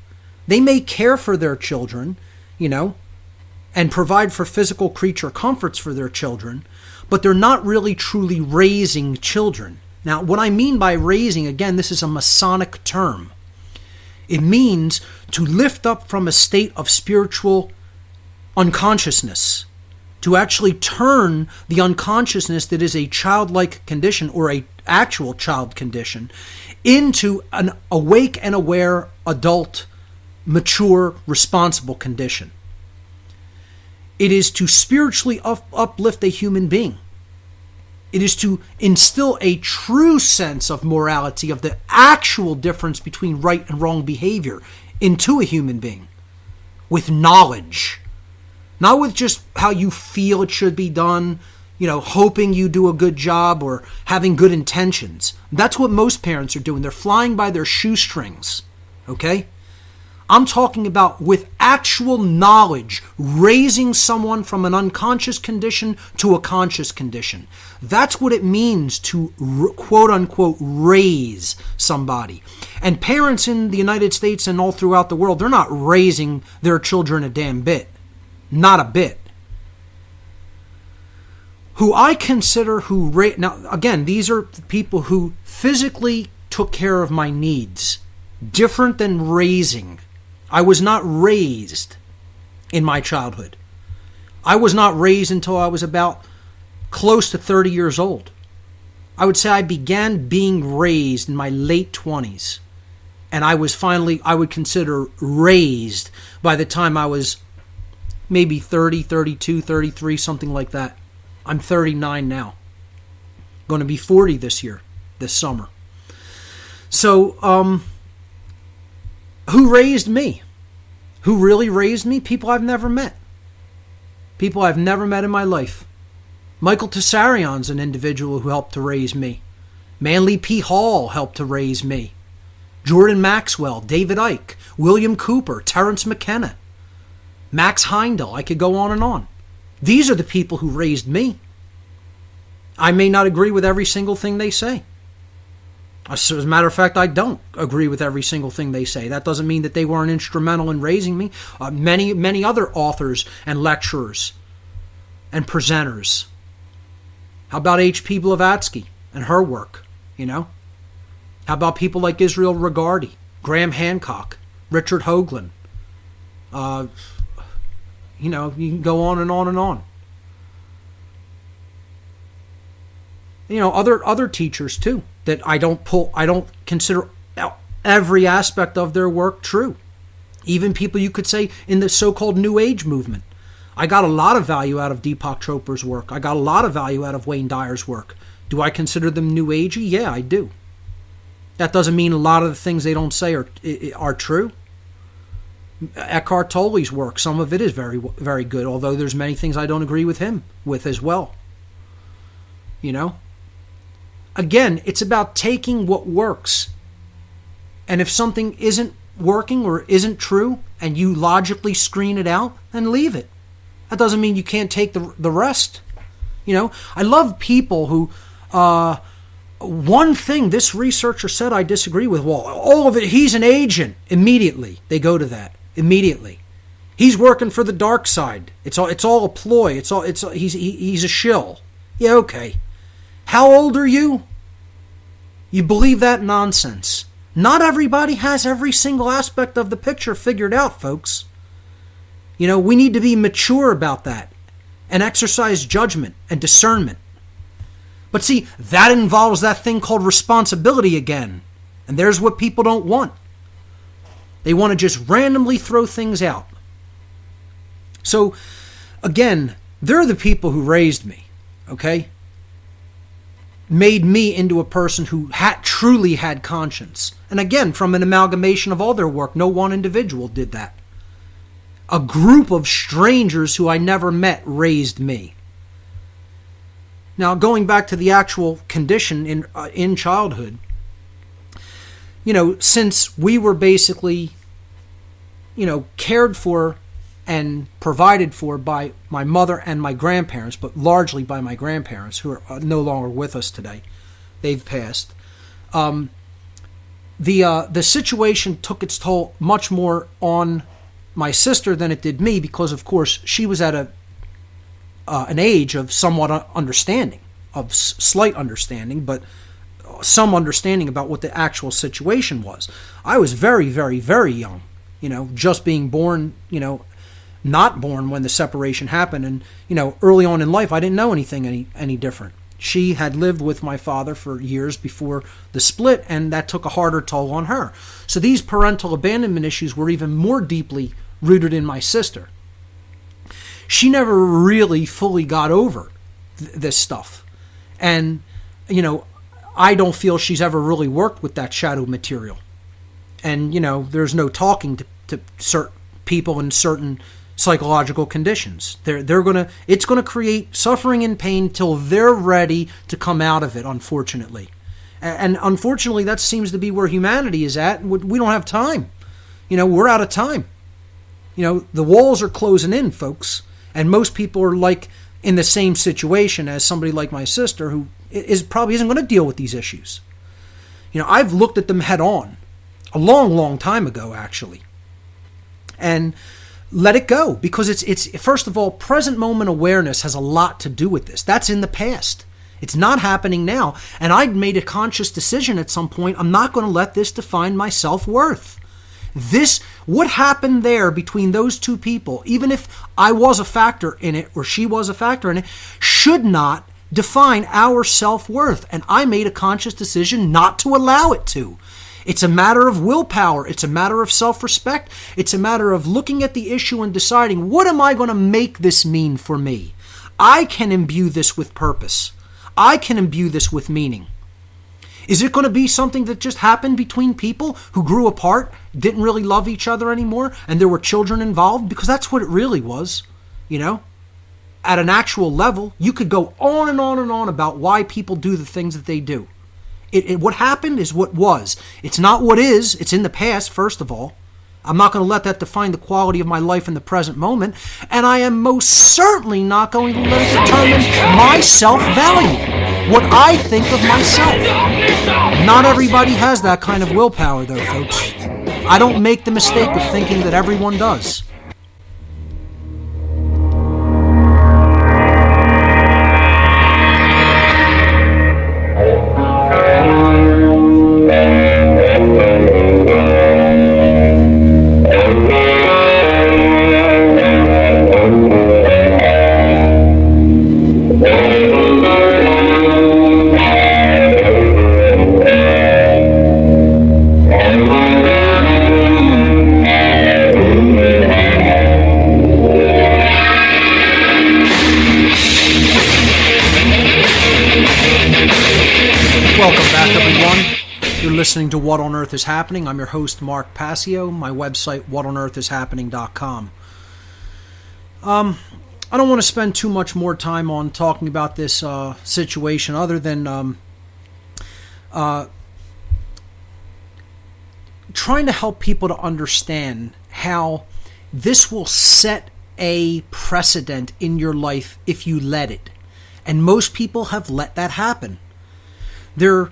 They may care for their children, and provide for physical creature comforts for their children, but they're not really truly raising children. Now, what I mean by raising, again, this is a Masonic term. It means to lift up from a state of spiritual unconsciousness, to actually turn the unconsciousness that is a childlike condition or a actual child condition into an awake and aware adult, mature, responsible condition. It is to spiritually uplift a human being. It is to instill a true sense of morality, of the actual difference between right and wrong behavior into a human being with knowledge. Not with just how you feel it should be done, hoping you do a good job or having good intentions. That's what most parents are doing. They're flying by their shoestrings, okay? I'm talking about with actual knowledge, raising someone from an unconscious condition to a conscious condition. That's what it means to quote unquote raise somebody. And parents in the United States and all throughout the world, they're not raising their children a damn bit. Not a bit. Who I consider now again, these are people who physically took care of my needs. Different than raising. I was not raised in my childhood. I was not raised until I was about close to 30 years old. I would say I began being raised in my late 20s. And I was finally, I would consider raised by the time I was maybe 30, 32, 33, something like that. I'm 39 now. Going to be 40 this year, this summer. So, who raised me? Who really raised me? People I've never met. People I've never met in my life. Michael Tessarion's an individual who helped to raise me. Manly P. Hall helped to raise me. Jordan Maxwell, David Icke, William Cooper, Terrence McKenna, Max Heindel. I could go on and on. These are the people who raised me. I may not agree with every single thing they say. As a matter of fact, I don't agree with every single thing they say. That doesn't mean that they weren't instrumental in raising me. Many other authors and lecturers and presenters. How about H.P. Blavatsky and her work, you know? How about people like Israel Regardie, Graham Hancock, Richard Hoagland? You know, you can go on and on and on. You know, other teachers too that I don't consider every aspect of their work true. Even people you could say in the so-called New Age movement. I got a lot of value out of Deepak Chopra's work. I got a lot of value out of Wayne Dyer's work. Do I consider them New Agey? Yeah, I do. That doesn't mean a lot of the things they don't say are true. Eckhart Tolle's work, some of it is very, very good, although there's many things I don't agree with him with as well. You know? Again, it's about taking what works. And if something isn't working or isn't true, and you logically screen it out, then leave it. That doesn't mean you can't take the rest. You know? I love people who... one thing this researcher said I disagree with. Well, all of it, he's an agent. Immediately, they go to that. Immediately. He's working for the dark side. It's all a ploy. He's a shill. Yeah, okay. How old are you? You believe that nonsense. Not everybody has every single aspect of the picture figured out, folks. You know, we need to be mature about that and exercise judgment and discernment. But see, that involves that thing called responsibility again. And there's what people don't want. They want to just randomly throw things out. So, again, they're the people who raised me, okay? Made me into a person who truly had conscience. And again, from an amalgamation of all their work, no one individual did that. A group of strangers who I never met raised me. Now, going back to the actual condition in childhood, you know, since we were basically, you know, cared for and provided for by my mother and my grandparents, but largely by my grandparents, who are no longer with us today. They've passed. The situation took its toll much more on my sister than it did me because, of course, she was at an age of somewhat understanding, of slight understanding, but some understanding about what the actual situation was. I was very, very, very young, you know, just being born, you know, not born when the separation happened. And, you know, early on in life, I didn't know anything any different. She had lived with my father for years before the split, and that took a harder toll on her. So these parental abandonment issues were even more deeply rooted in my sister. She never really fully got over this stuff. And, you know, I don't feel she's ever really worked with that shadow material. And, you know, there's no talking to certain people in certain psychological conditions. It's gonna create suffering and pain till they're ready to come out of it, unfortunately. And unfortunately, that seems to be where humanity is at. We don't have time. we're out of time. The walls are closing in, folks. And most people are like in the same situation as somebody like my sister who probably isn't going to deal with these issues. I've looked at them head on a long, long time ago, actually. And let it go, because it's first of all, present moment awareness has a lot to do with this. That's in the past. It's not happening now. And I'd made a conscious decision at some point. I'm not going to let this define my self-worth. What happened there between those two people, even if I was a factor in it or she was a factor in it, should not define our self-worth. And I made a conscious decision not to allow it to. It's a matter of willpower. It's a matter of self-respect. It's a matter of looking at the issue and deciding, what am I going to make this mean for me? I can imbue this with purpose. I can imbue this with meaning. Is it going to be something that just happened between people who grew apart, didn't really love each other anymore, and there were children involved? Because that's what it really was, At an actual level, you could go on and on and on about why people do the things that they do. What happened is what was. It's not what is. It's in the past, first of all. I'm not going to let that define the quality of my life in the present moment. And I am most certainly not going to let it determine my self-value, what I think of myself. Not everybody has that kind of willpower, though, folks. I don't make the mistake of thinking that everyone does. Listening to What on Earth is Happening. I'm your host, Mark Passio. My website, whatonearthishappening.com. I don't want to spend too much more time on talking about this situation other than trying to help people to understand how this will set a precedent in your life if you let it. And most people have let that happen. They're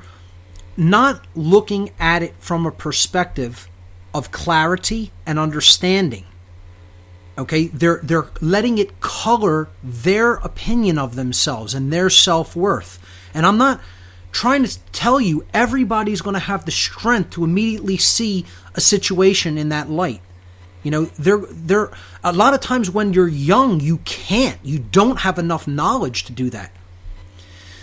not looking at it from a perspective of clarity and understanding. Okay, they're letting it color their opinion of themselves and their self-worth. And I'm not trying to tell you everybody's going to have the strength to immediately see a situation in that light. There a lot of times when you're young, you don't have enough knowledge to do that.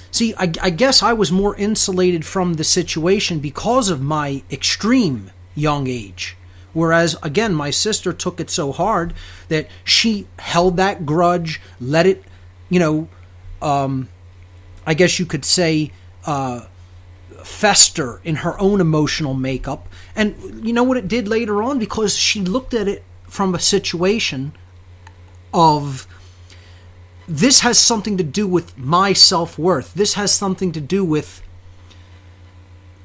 See, I guess I was more insulated from the situation because of my extreme young age. Whereas, again, my sister took it so hard that she held that grudge, let it, I guess you could say, fester in her own emotional makeup. And you know what it did later on? Because she looked at it from a situation of, this has something to do with my self-worth. This has something to do with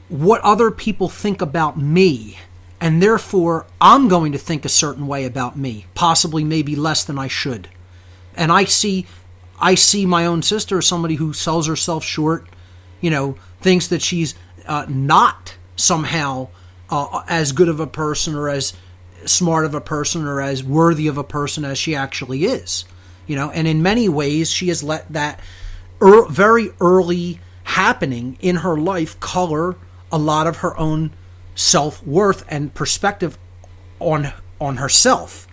what other people think about me. And therefore, I'm going to think a certain way about me, possibly maybe less than I should. And I see my own sister as somebody who sells herself short, thinks that she's not somehow as good of a person or as smart of a person or as worthy of a person as she actually is. And in many ways, she has let that very early happening in her life color a lot of her own self-worth and perspective on herself.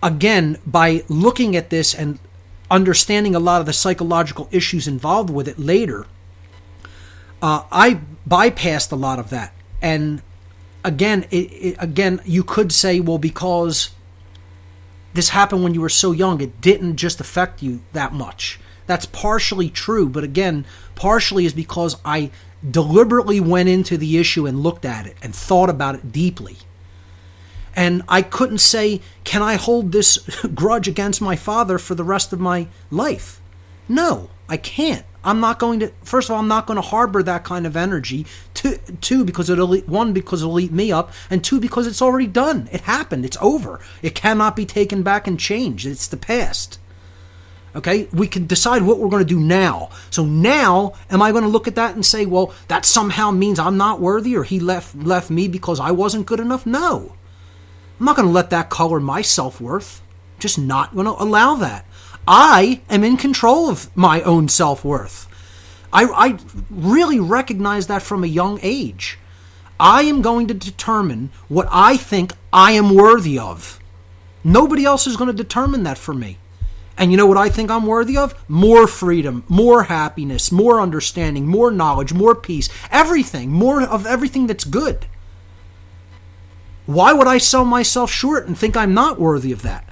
Again, by looking at this and understanding a lot of the psychological issues involved with it later, I bypassed a lot of that. And again, you could say, well, because this happened when you were so young, it didn't just affect you that much. That's partially true, but again, partially is because I deliberately went into the issue and looked at it and thought about it deeply. And I couldn't say, can I hold this grudge against my father for the rest of my life? No, I can't. I'm not going to, first of all, I'm not going to harbor that kind of energy Two, because it'll eat me up, and two, because it's already done. It happened. It's over. It cannot be taken back and changed. It's the past. Okay? We can decide what we're going to do now. So now, am I going to look at that and say, well, that somehow means I'm not worthy, or he left me because I wasn't good enough? No. I'm not going to let that color my self-worth. Just not going to allow that. I am in control of my own self-worth. I really recognize that from a young age. I am going to determine what I think I am worthy of. Nobody else is going to determine that for me. And you know what I think I'm worthy of? More freedom, more happiness, more understanding, more knowledge, more peace, everything, more of everything that's good. Why would I sell myself short and think I'm not worthy of that?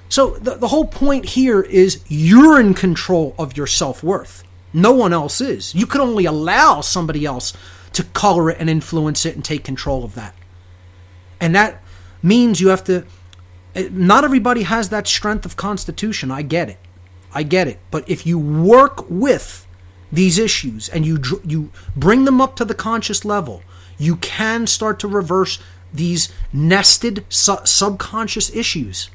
So the whole point here is you're in control of your self-worth. No one else is. You can only allow somebody else to color it and influence it and take control of that. And that means you have to... Not everybody has that strength of constitution. I get it. But if you work with these issues and you bring them up to the conscious level, you can start to reverse these nested subconscious issues.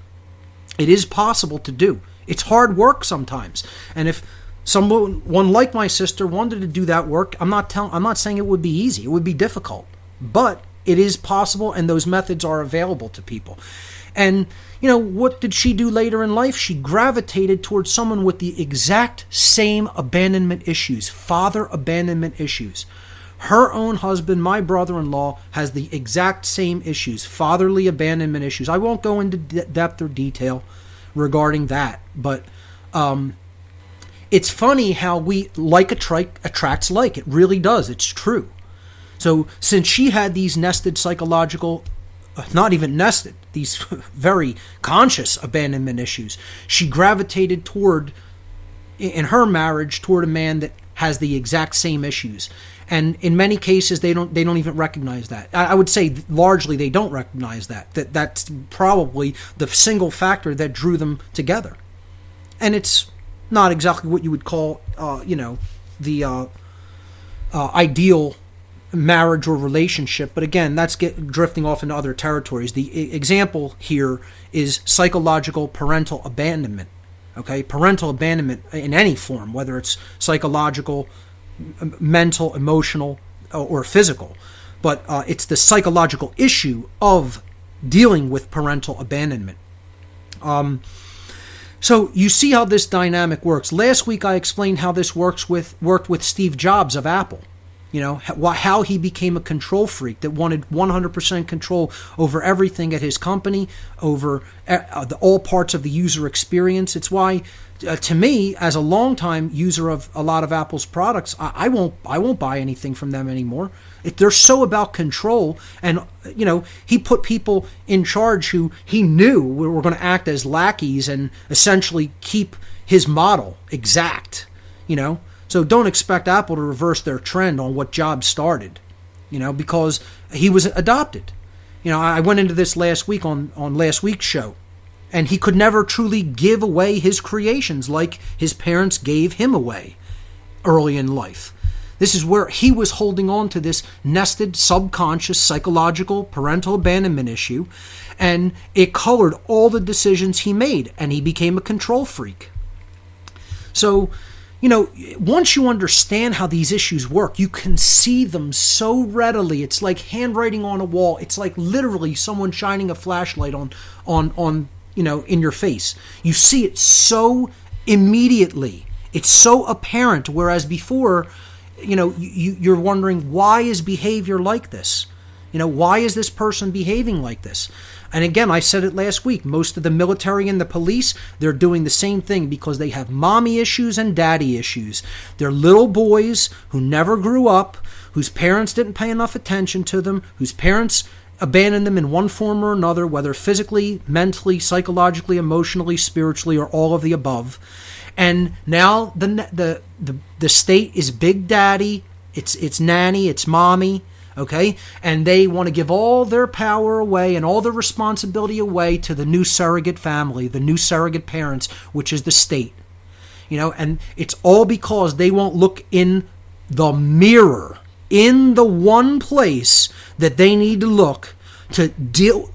It is possible to do. It's hard work sometimes. And if someone like my sister wanted to do that work, I'm not saying it would be easy. It would be difficult. But it is possible, and those methods are available to people. And, what did she do later in life? She gravitated towards someone with the exact same abandonment issues, father abandonment issues. Her own husband, my brother-in-law, has the exact same issues, fatherly abandonment issues. I won't go into depth or detail regarding that, but it's funny how like attracts like. It really does. It's true. So since she had these nested psychological, not even nested, these very conscious abandonment issues, she gravitated toward, in her marriage, toward a man that has the exact same issues. And in many cases, they don't even recognize that. I would say largely they don't recognize that. That's probably the single factor that drew them together. And it's not exactly what you would call, the ideal marriage or relationship. But again, that's drifting off into other territories. The example here is psychological parental abandonment. Okay, parental abandonment in any form, whether it's psychological, mental, emotional, or physical. But it's the psychological issue of dealing with parental abandonment. So you see how this dynamic works. Last week I explained how this worked with Steve Jobs of Apple. How he became a control freak that wanted 100% control over everything at his company, over all parts of the user experience. It's why, to me, as a longtime user of a lot of Apple's products, I won't buy anything from them anymore. They're so about control, and he put people in charge who he knew were going to act as lackeys and essentially keep his model exact. So don't expect Apple to reverse their trend on what Jobs started, because he was adopted. I went into this last week on last week's show, and he could never truly give away his creations like his parents gave him away early in life. This is where he was holding on to this nested, subconscious, psychological, parental abandonment issue, and it colored all the decisions he made, and he became a control freak. So, once you understand how these issues work, you can see them so readily. It's like handwriting on a wall. It's like literally someone shining a flashlight on in your face. You see it so immediately. It's so apparent. Whereas before, you're wondering, why is behavior like this? Why is this person behaving like this? And again, I said it last week, most of the military and the police, they're doing the same thing because they have mommy issues and daddy issues. They're little boys who never grew up, whose parents didn't pay enough attention to them, whose parents abandoned them in one form or another, whether physically, mentally, psychologically, emotionally, spiritually, or all of the above. And now the state is big daddy, it's nanny, it's mommy. Okay? And they want to give all their power away and all their responsibility away to the new surrogate family, the new surrogate parents, which is the state. And it's all because they won't look in the mirror in the one place that they need to look to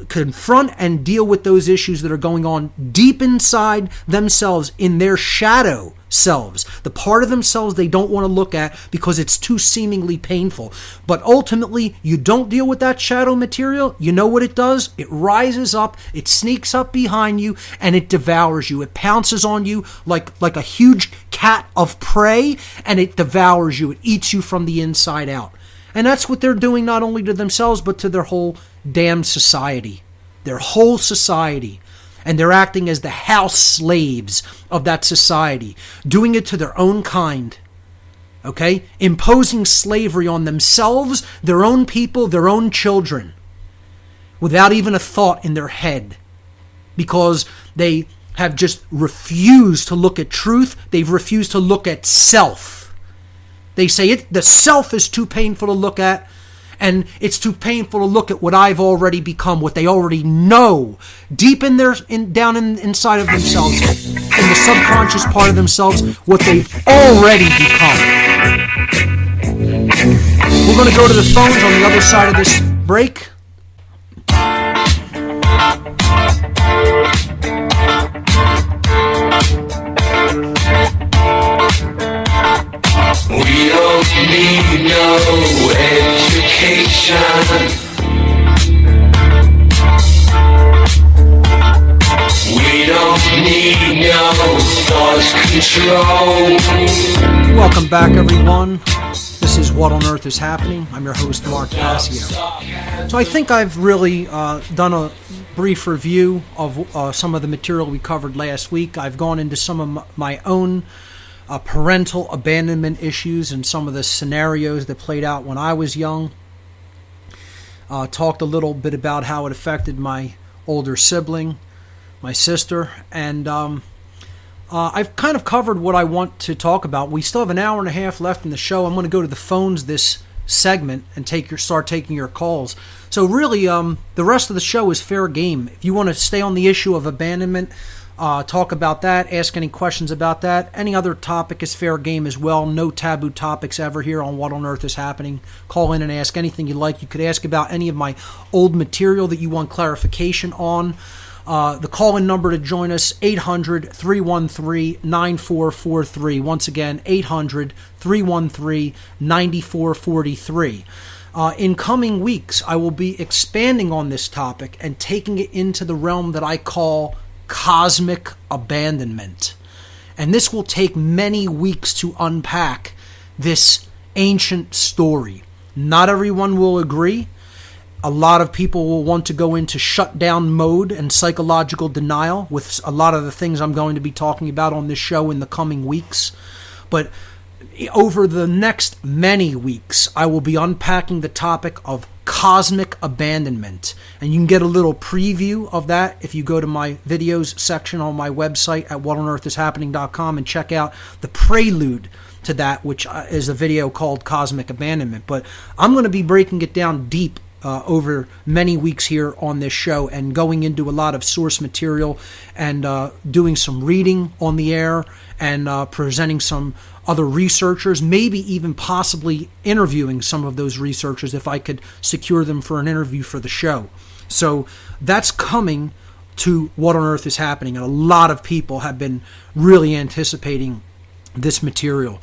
confront and deal with those issues that are going on deep inside themselves, in their shadow selves, the part of themselves they don't want to look at because it's too seemingly painful. But ultimately, you don't deal with that shadow material, you know what it does? It rises up, it sneaks up behind you, and it devours you. It pounces on you like a huge cat of prey, and it devours you. It eats you from the inside out. And that's what they're doing, not only to themselves, but to their whole damn society. Their whole society. And they're acting as the house slaves of that society, doing it to their own kind. Okay? Imposing slavery on themselves, their own people, their own children, without even a thought in their head. Because they have just refused to look at truth. They've refused to look at self. They say the self is too painful to look at, and it's too painful to look at what I've already become, what they already know deep in their inside of themselves, in the subconscious part of themselves, what they've already become. We're going to go to the phones on the other side of this break. We don't need no education. We don't need no thought control. Welcome back, everyone. This is What on Earth is Happening. I'm your host, Mark Passio. So I think I've really done a brief review of some of the material we covered last week. I've gone into some of my own parental abandonment issues and some of the scenarios that played out when I was young. Talked a little bit about how it affected my older sibling, my sister, and I've kind of covered what I want to talk about. We still have an hour and a half left in the show. I'm going to go to the phones this segment and start taking your calls. So really, the rest of the show is fair game. If you want to stay on the issue of abandonment, talk about that, ask any questions about that. Any other topic is fair game as well. No taboo topics ever here on What on Earth is Happening. Call in and ask anything you like. You could ask about any of my old material that you want clarification on. The call-in number to join us, 800-313-9443. Once again, 800-313-9443. In coming weeks, I will be expanding on this topic and taking it into the realm that I call cosmic abandonment. And this will take many weeks to unpack this ancient story. Not everyone will agree. A lot of people will want to go into shutdown mode and psychological denial with a lot of the things I'm going to be talking about on this show in the coming weeks. But over the next many weeks, I will be unpacking the topic of cosmic abandonment. And you can get a little preview of that if you go to my videos section on my website at whatonearthishappening.com and check out the prelude to that, which is a video called Cosmic Abandonment. But I'm going to be breaking it down deep over many weeks here on this show and going into a lot of source material and doing some reading on the air and presenting some other researchers, maybe even possibly interviewing some of those researchers if I could secure them for an interview for the show. So that's coming to What on Earth is Happening, and a lot of people have been really anticipating this material.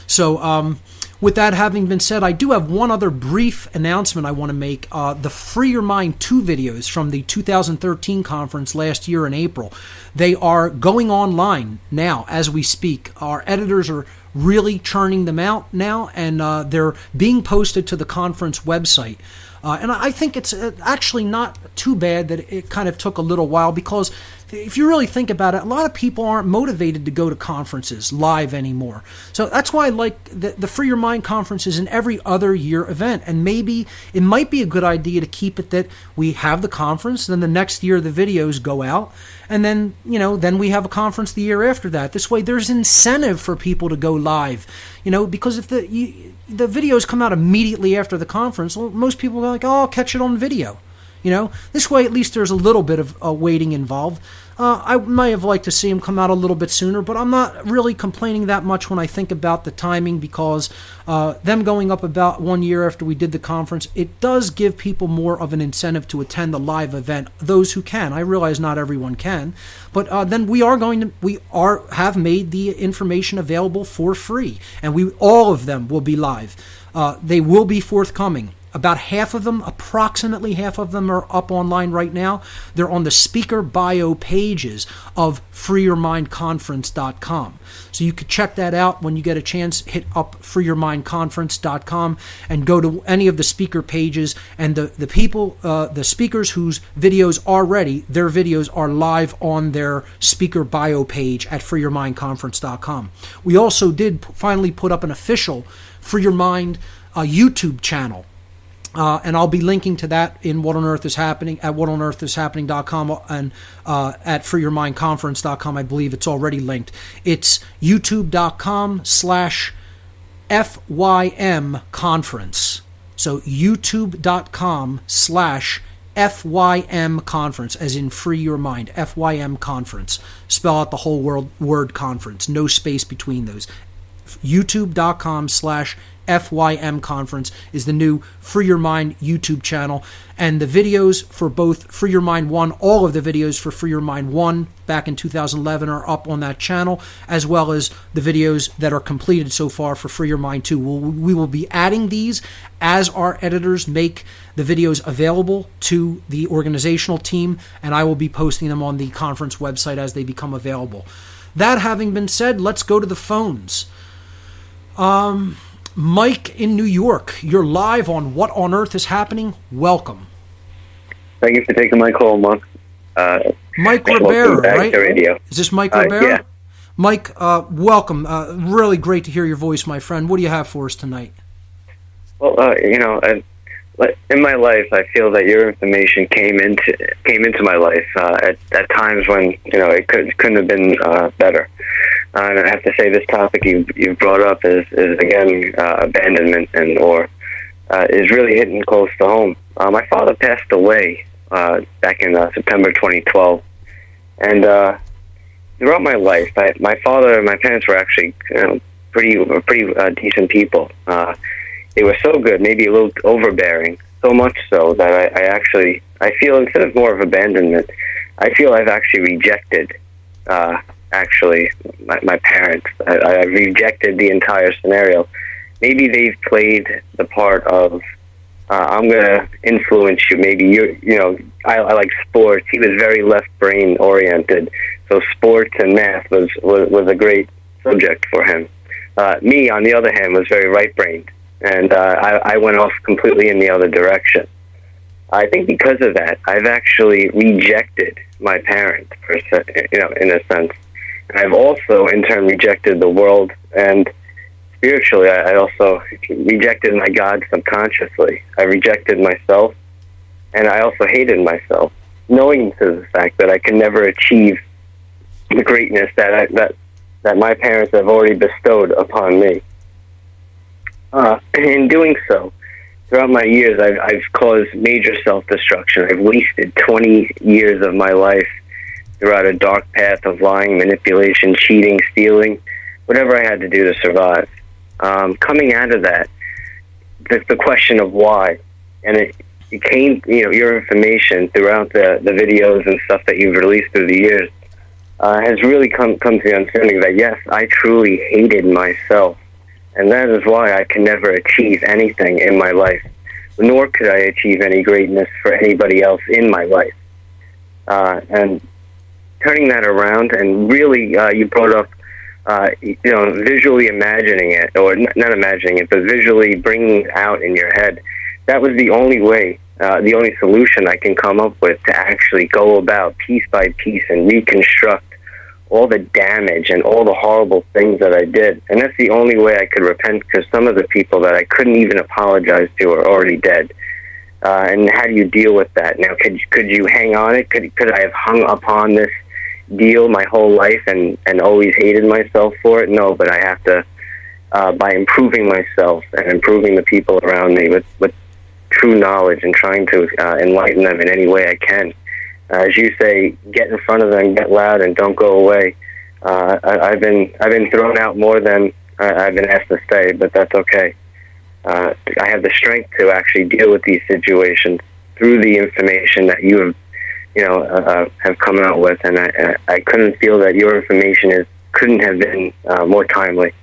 So with that having been said, I do have one other brief announcement I want to make. The Free Your Mind 2 videos from the 2013 conference last year in April, they are going online now as we speak. Our editors are really churning them out now, and they're being posted to the conference website. And I think it's actually not too bad that it kind of took a little while, because if you really think about it, a lot of people aren't motivated to go to conferences live anymore. So that's why I like the Free Your Mind conference is an every other year event. And maybe it might be a good idea to keep it that we have the conference, then the next year the videos go out, and then, then we have a conference the year after that. This way there's incentive for people to go live, because if the videos come out immediately after the conference, well, most people are like, oh, I'll catch it on video. This way at least there's a little bit of waiting involved. I might have liked to see him come out a little bit sooner, but I'm not really complaining that much when I think about the timing, because them going up about 1 year after we did the conference, it does give people more of an incentive to attend the live event, those who can. I realize not everyone can, but then we have made the information available for free, and all of them will be live. They will be forthcoming. About approximately half of them are up online right now. They're on the speaker bio pages of freeyourmindconference.com. So you could check that out when you get a chance. Hit up freeyourmindconference.com and go to any of the speaker pages. And the speakers whose videos are ready, their videos are live on their speaker bio page at freeyourmindconference.com. We also did finally put up an official Free Your Mind YouTube channel. And I'll be linking to that in What on Earth is Happening at whatonearthishappening.com and at freeyourmindconference.com. I believe it's already linked. It's youtube.com/FYM conference. So youtube.com/FYM conference, as in Free Your Mind, FYM conference. Spell out the whole word conference, no space between those. youtube.com/FYM conference is the new Free Your Mind YouTube channel, and the videos for both Free Your Mind 1, all of the videos for Free Your Mind 1 back in 2011 are up on that channel, as well as the videos that are completed so far for Free Your Mind 2. We will be adding these as our editors make the videos available to the organizational team, and I will be posting them on the conference website as they become available. That having been said, let's go to the phones. Mike in New York, you're live on What on Earth is Happening. Welcome. Thank you for taking my call, Mark. Mike Rivera, right? Radio. Is this Mike Rivera? Yeah. Mike, welcome. Really great to hear your voice, my friend. What do you have for us tonight? Well, in my life, I feel that your information came into my life at times when it couldn't have been better. And I have to say, this topic you brought up is again abandonment is really hitting close to home. My father passed away back in September 2012, and throughout my life, my father and my parents were actually pretty decent people. They were so good, maybe a little overbearing, so much so that I feel, instead of more of abandonment, I feel I've actually rejected my parents. I rejected the entire scenario. Maybe they've played the part of I'm going to influence you. Maybe I like sports. He was very left brain oriented, so sports and math was a great subject for him. Me, on the other hand, was very right brained, and I went off completely in the other direction. I think because of that, I've actually rejected my parents, in a sense. I've also, in turn, rejected the world, and spiritually, I also rejected my God subconsciously. I rejected myself, and I also hated myself, knowing to the fact that I can never achieve the greatness that my parents have already bestowed upon me. In doing so, throughout my years, I've caused major self-destruction. I've wasted 20 years of my life throughout a dark path of lying, manipulation, cheating, stealing, whatever I had to do to survive. Coming out of that, the question of why, and it came, your information throughout the videos and stuff that you've released through the years has really come to the understanding that, yes, I truly hated myself, and that is why I can never achieve anything in my life, nor could I achieve any greatness for anybody else in my life. And turning that around, and really, you brought up, visually imagining it, or not imagining it, but visually bringing it out in your head. That was the only way, the only solution I can come up with to actually go about piece by piece and reconstruct all the damage and all the horrible things that I did. And that's the only way I could repent, because some of the people that I couldn't even apologize to are already dead. And how do you deal with that? Now, could you hang on it? Could I have hung upon this deal my whole life and always hated myself for it? No, but I have to, by improving myself and improving the people around me with true knowledge and trying to enlighten them in any way I can. As you say, get in front of them, get loud, and don't go away. I've been thrown out more than I've been asked to stay, but that's okay. I have the strength to actually deal with these situations through the information that you have come out with, and I couldn't feel that your information couldn't have been more timely,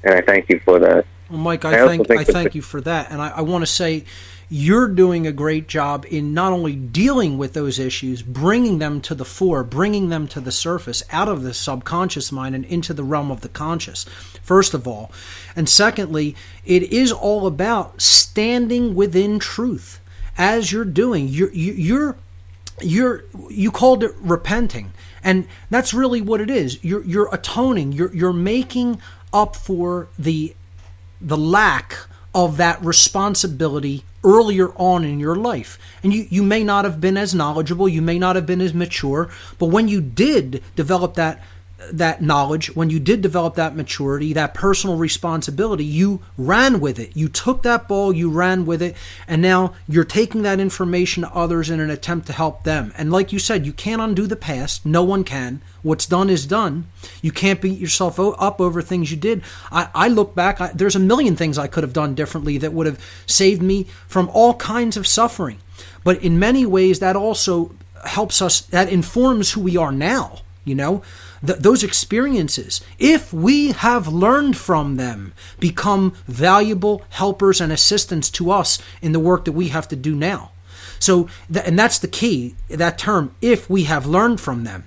and I thank you for that. Well, Mike, I thank you for that, and I want to say you're doing a great job in not only dealing with those issues, bringing them to the fore, bringing them to the surface, out of the subconscious mind and into the realm of the conscious, first of all. And secondly, it is all about standing within truth. As you're doing, you called it repenting, and that's really what it is. You're atoning. You're making up for the lack of that responsibility earlier on in your life. And you may not have been as knowledgeable, you may not have been as mature, but when you did develop that knowledge, when you did develop that maturity, that personal responsibility, you ran with it. You took that ball, you ran with it, and now you're taking that information to others in an attempt to help them. And like you said, you can't undo the past. No one can. What's done is done. You can't beat yourself up over things you did. I look back, there's a million things I could have done differently that would have saved me from all kinds of suffering. But in many ways, that also helps us, that informs who we are now, those experiences, if we have learned from them, become valuable helpers and assistants to us in the work that we have to do now. So, and that's the key, that term, if we have learned from them.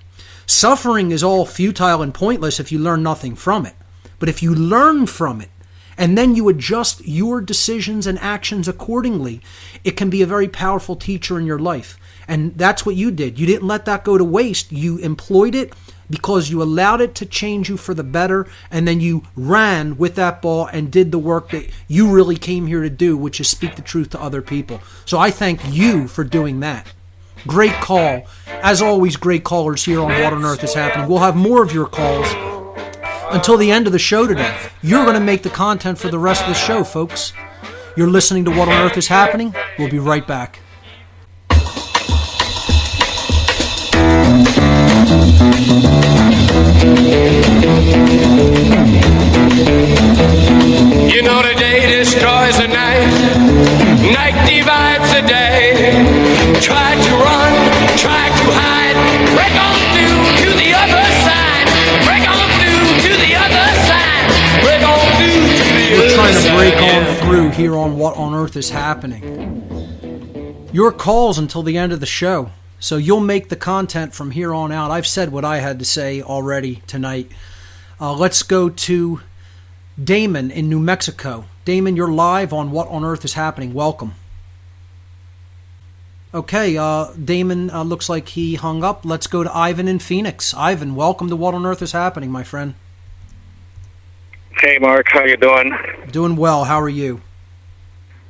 Suffering is all futile and pointless if you learn nothing from it. But if you learn from it, and then you adjust your decisions and actions accordingly, it can be a very powerful teacher in your life. And that's what you did. You didn't let that go to waste. You employed it because you allowed it to change you for the better, and then you ran with that ball and did the work that you really came here to do, which is speak the truth to other people. So I thank you for doing that. Great call. As always, great callers here on What on Earth is Happening. We'll have more of your calls until the end of the show today. You're going to make the content for the rest of the show, folks. You're listening to What on Earth is Happening. We'll be right back. You know the day destroys the night, night divides the day. Try to run, try to hide, break on through to the other side, break on through to the other side, break on through to the other side. We're trying to break on through here on What on Earth is Happening. Your calls until the end of the show. So you'll make the content from here on out. I've said what I had to say already tonight. Let's go to Damon in New Mexico. Damon, you're live on What on Earth is Happening. Welcome. Okay, Damon looks like he hung up. Let's go to Ivan in Phoenix. Ivan, welcome to What on Earth is Happening, my friend. Hey, Mark. How you doing? Doing well. How are you?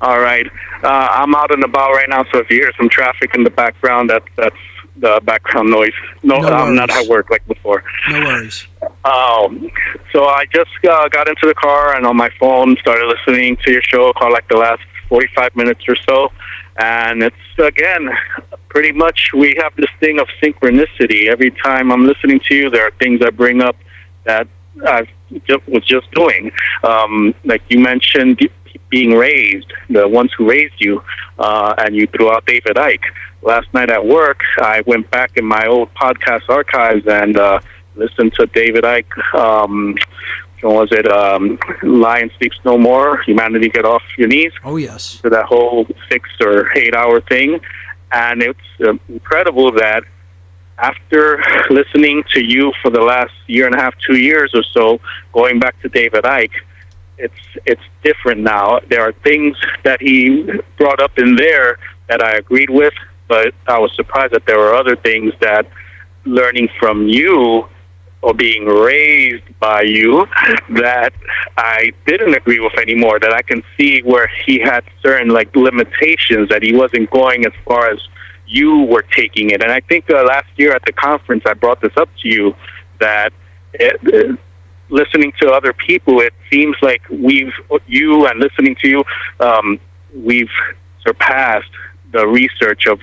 All right. I'm out and about right now, so if you hear some traffic in the background, that's the background noise. No, I'm not at work like before. No worries. So I just got into the car and on my phone started listening to your show for like the last 45 minutes or so. And it's, again, pretty much we have this thing of synchronicity. Every time I'm listening to you, there are things I bring up that I was just doing. Like you mentioned being raised, the ones who raised you, and you threw out David Icke. Last night at work, I went back in my old podcast archives and listened to David Icke. Was it Lion Sleeps No More, Humanity Get Off Your Knees? Oh, yes. So that whole 6 or 8 hour thing. And it's incredible that after listening to you for the last year and a half, 2 years or so, going back to David Icke, it's different now. There are things that he brought up in there that I agreed with, but I was surprised that there were other things that learning from you or being raised by you that I didn't agree with anymore, that I can see where he had certain like limitations, that he wasn't going as far as you were taking it. And I think last year at the conference I brought this up to you, that listening to other people, it seems like you and listening to you, we've surpassed the research of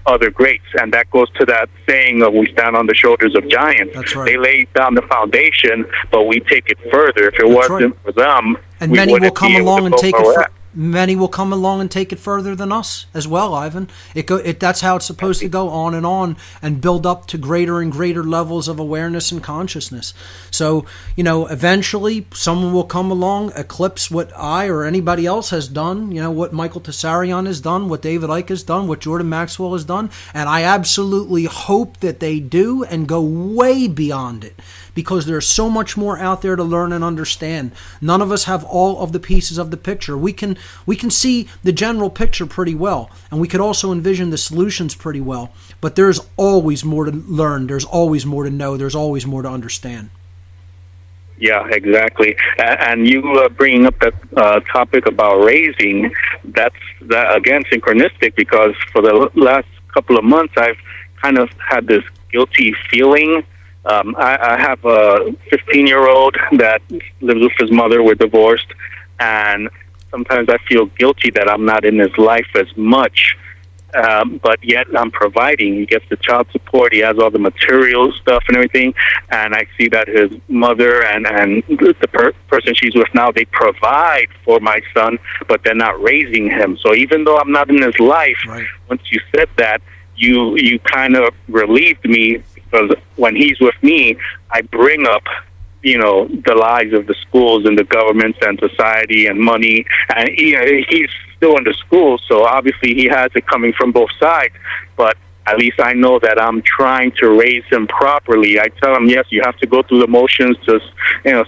other greats. And that goes to that saying of we stand on the shoulders of giants. That's right. They laid down the foundation, but we take it further. If it That's wasn't for them, and we many will wouldn't come be able along to and go take where it. we're at. Many will come along and take it further than us as well, Ivan. That's how it's supposed to go on and build up to greater and greater levels of awareness and consciousness. So, eventually someone will come along, eclipse what I or anybody else has done, what Michael Tessarion has done, what David Icke has done, what Jordan Maxwell has done. And I absolutely hope that they do and go way beyond it, because there's so much more out there to learn and understand. None of us have all of the pieces of the picture. We can see the general picture pretty well, and we could also envision the solutions pretty well. But there's always more to learn. There's always more to know. There's always more to understand. Yeah, exactly. And you bringing up that topic about raising, that's again synchronistic, because for the last couple of months I've kind of had this guilty feeling. I have a 15-year-old that lives with his mother. We're divorced, and sometimes I feel guilty that I'm not in his life as much, but yet I'm providing. He gets the child support. He has all the material stuff and everything, and I see that his mother and the person she's with now, they provide for my son, but they're not raising him. So even though I'm not in his life, right. Once you said that, you kind of relieved me, because when he's with me, I bring up, the lies of the schools and the governments and society and money. And he's still in the school, so obviously he has it coming from both sides. But at least I know that I'm trying to raise him properly. I tell him, yes, you have to go through the motions to,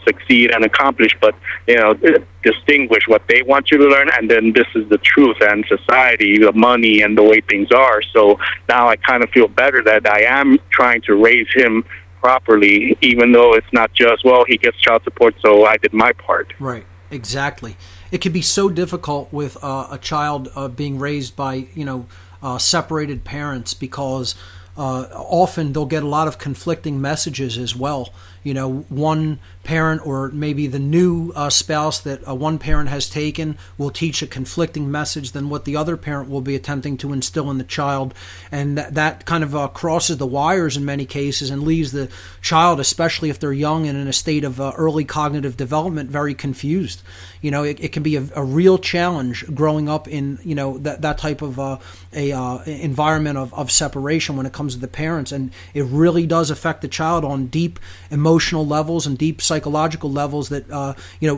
succeed and accomplish, but, distinguish what they want you to learn, and then this is the truth and society, the money and the way things are. So now I kind of feel better that I am trying to raise him properly, even though it's not just, he gets child support, so I did my part. Right, exactly. It can be so difficult with a child being raised by, separated parents, because often they'll get a lot of conflicting messages as well. One parent, or maybe the new spouse that one parent has taken, will teach a conflicting message than what the other parent will be attempting to instill in the child. And that kind of crosses the wires in many cases and leaves the child, especially if they're young and in a state of early cognitive development, very confused. It can be a real challenge growing up in, that type of environment of separation when it comes to the parents. And it really does affect the child on deep emotional levels and deep psychological levels that,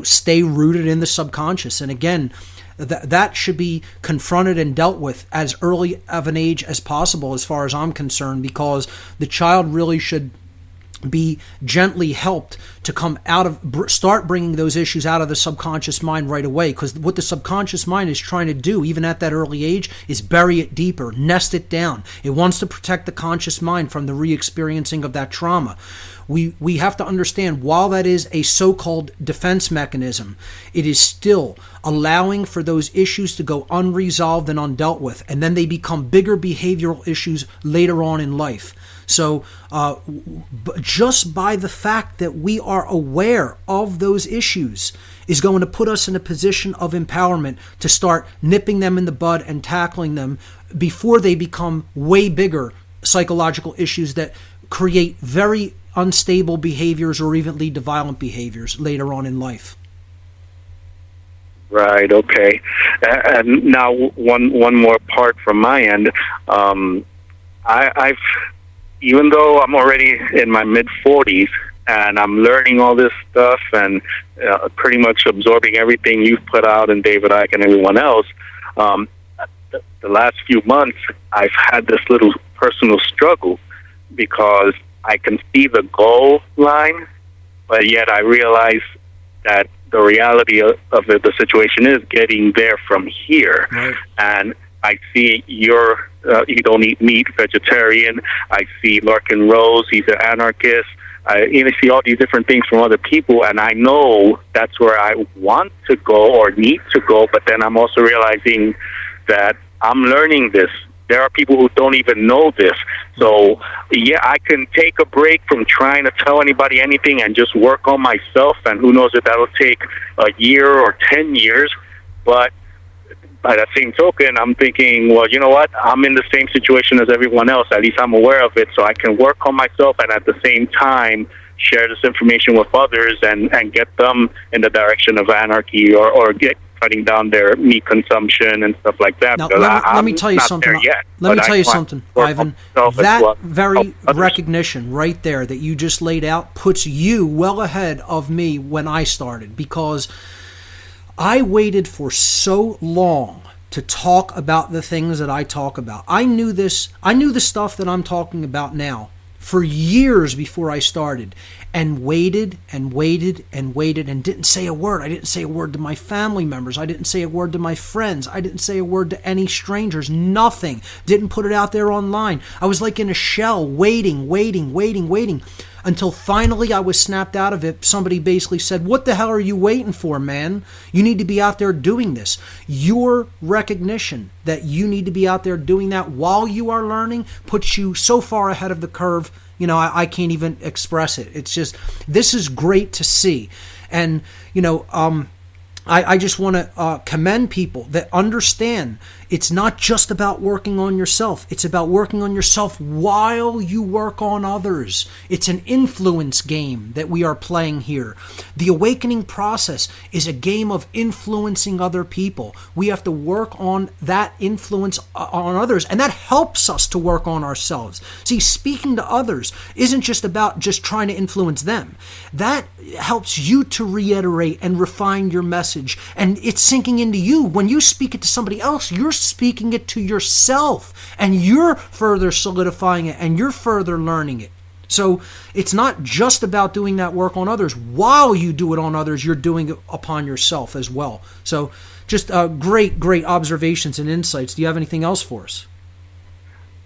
stay rooted in the subconscious. And again, that should be confronted and dealt with as early of an age as possible, as far as I'm concerned, because the child really should be gently helped to come start bringing those issues out of the subconscious mind right away. Because what the subconscious mind is trying to do, even at that early age, is bury it deeper, nest it down. It wants to protect the conscious mind from the re-experiencing of that trauma. We have to understand, while that is a so-called defense mechanism, it is still allowing for those issues to go unresolved and undealt with, and then they become bigger behavioral issues later on in life. So just by the fact that we are aware of those issues is going to put us in a position of empowerment to start nipping them in the bud and tackling them before they become way bigger psychological issues that create very unstable behaviors or even lead to violent behaviors later on in life. Right, okay. And now one more part from my end. I've even though I'm already in my mid-40s and I'm learning all this stuff and pretty much absorbing everything you've put out and David Icke and everyone else, the last few months I've had this little personal struggle, because I can see the goal line, but yet I realize that the reality of the situation is getting there from here. Right. And I see you don't eat meat, vegetarian. I see Larkin Rose, he's an anarchist. I see all these different things from other people, and I know that's where I want to go or need to go, but then I'm also realizing that I'm learning this. There are people who don't even know this. So, yeah, I can take a break from trying to tell anybody anything and just work on myself, and who knows if that'll take a year or 10 years, but by that same token, I'm thinking, well, you know what? I'm in the same situation as everyone else. At least I'm aware of it, so I can work on myself and at the same time share this information with others and get them in the direction of anarchy or get cutting down their meat consumption and stuff like that. Now, let me tell you something. Let me tell you something, Ivan. That very recognition right there that you just laid out puts you well ahead of me when I started, because I waited for so long to talk about the things that I talk about. I knew the stuff that I'm talking about now for years before I started, and waited and waited and waited and didn't say a word. I didn't say a word to my family members. I didn't say a word to my friends. I didn't say a word to any strangers. Nothing. Didn't put it out there online. I was like in a shell, waiting, until finally I was snapped out of it. Somebody basically said, "What the hell are you waiting for, man? You need to be out there doing this." Your recognition that you need to be out there doing that while you are learning puts you so far ahead of the curve. I can't even express it. It's just, this is great to see. And, I just want to commend people that understand it's not just about working on yourself. It's about working on yourself while you work on others. It's an influence game that we are playing here. The awakening process is a game of influencing other people. We have to work on that influence on others, and that helps us to work on ourselves. See, speaking to others isn't just about just trying to influence them. That helps you to reiterate and refine your message, and it's sinking into you. When you speak it to somebody else, you're speaking it to yourself, and you're further solidifying it, and you're further learning it. So it's not just about doing that work on others. While you do it on others, you're doing it upon yourself as well. So just great observations and insights. Do you have anything else for us?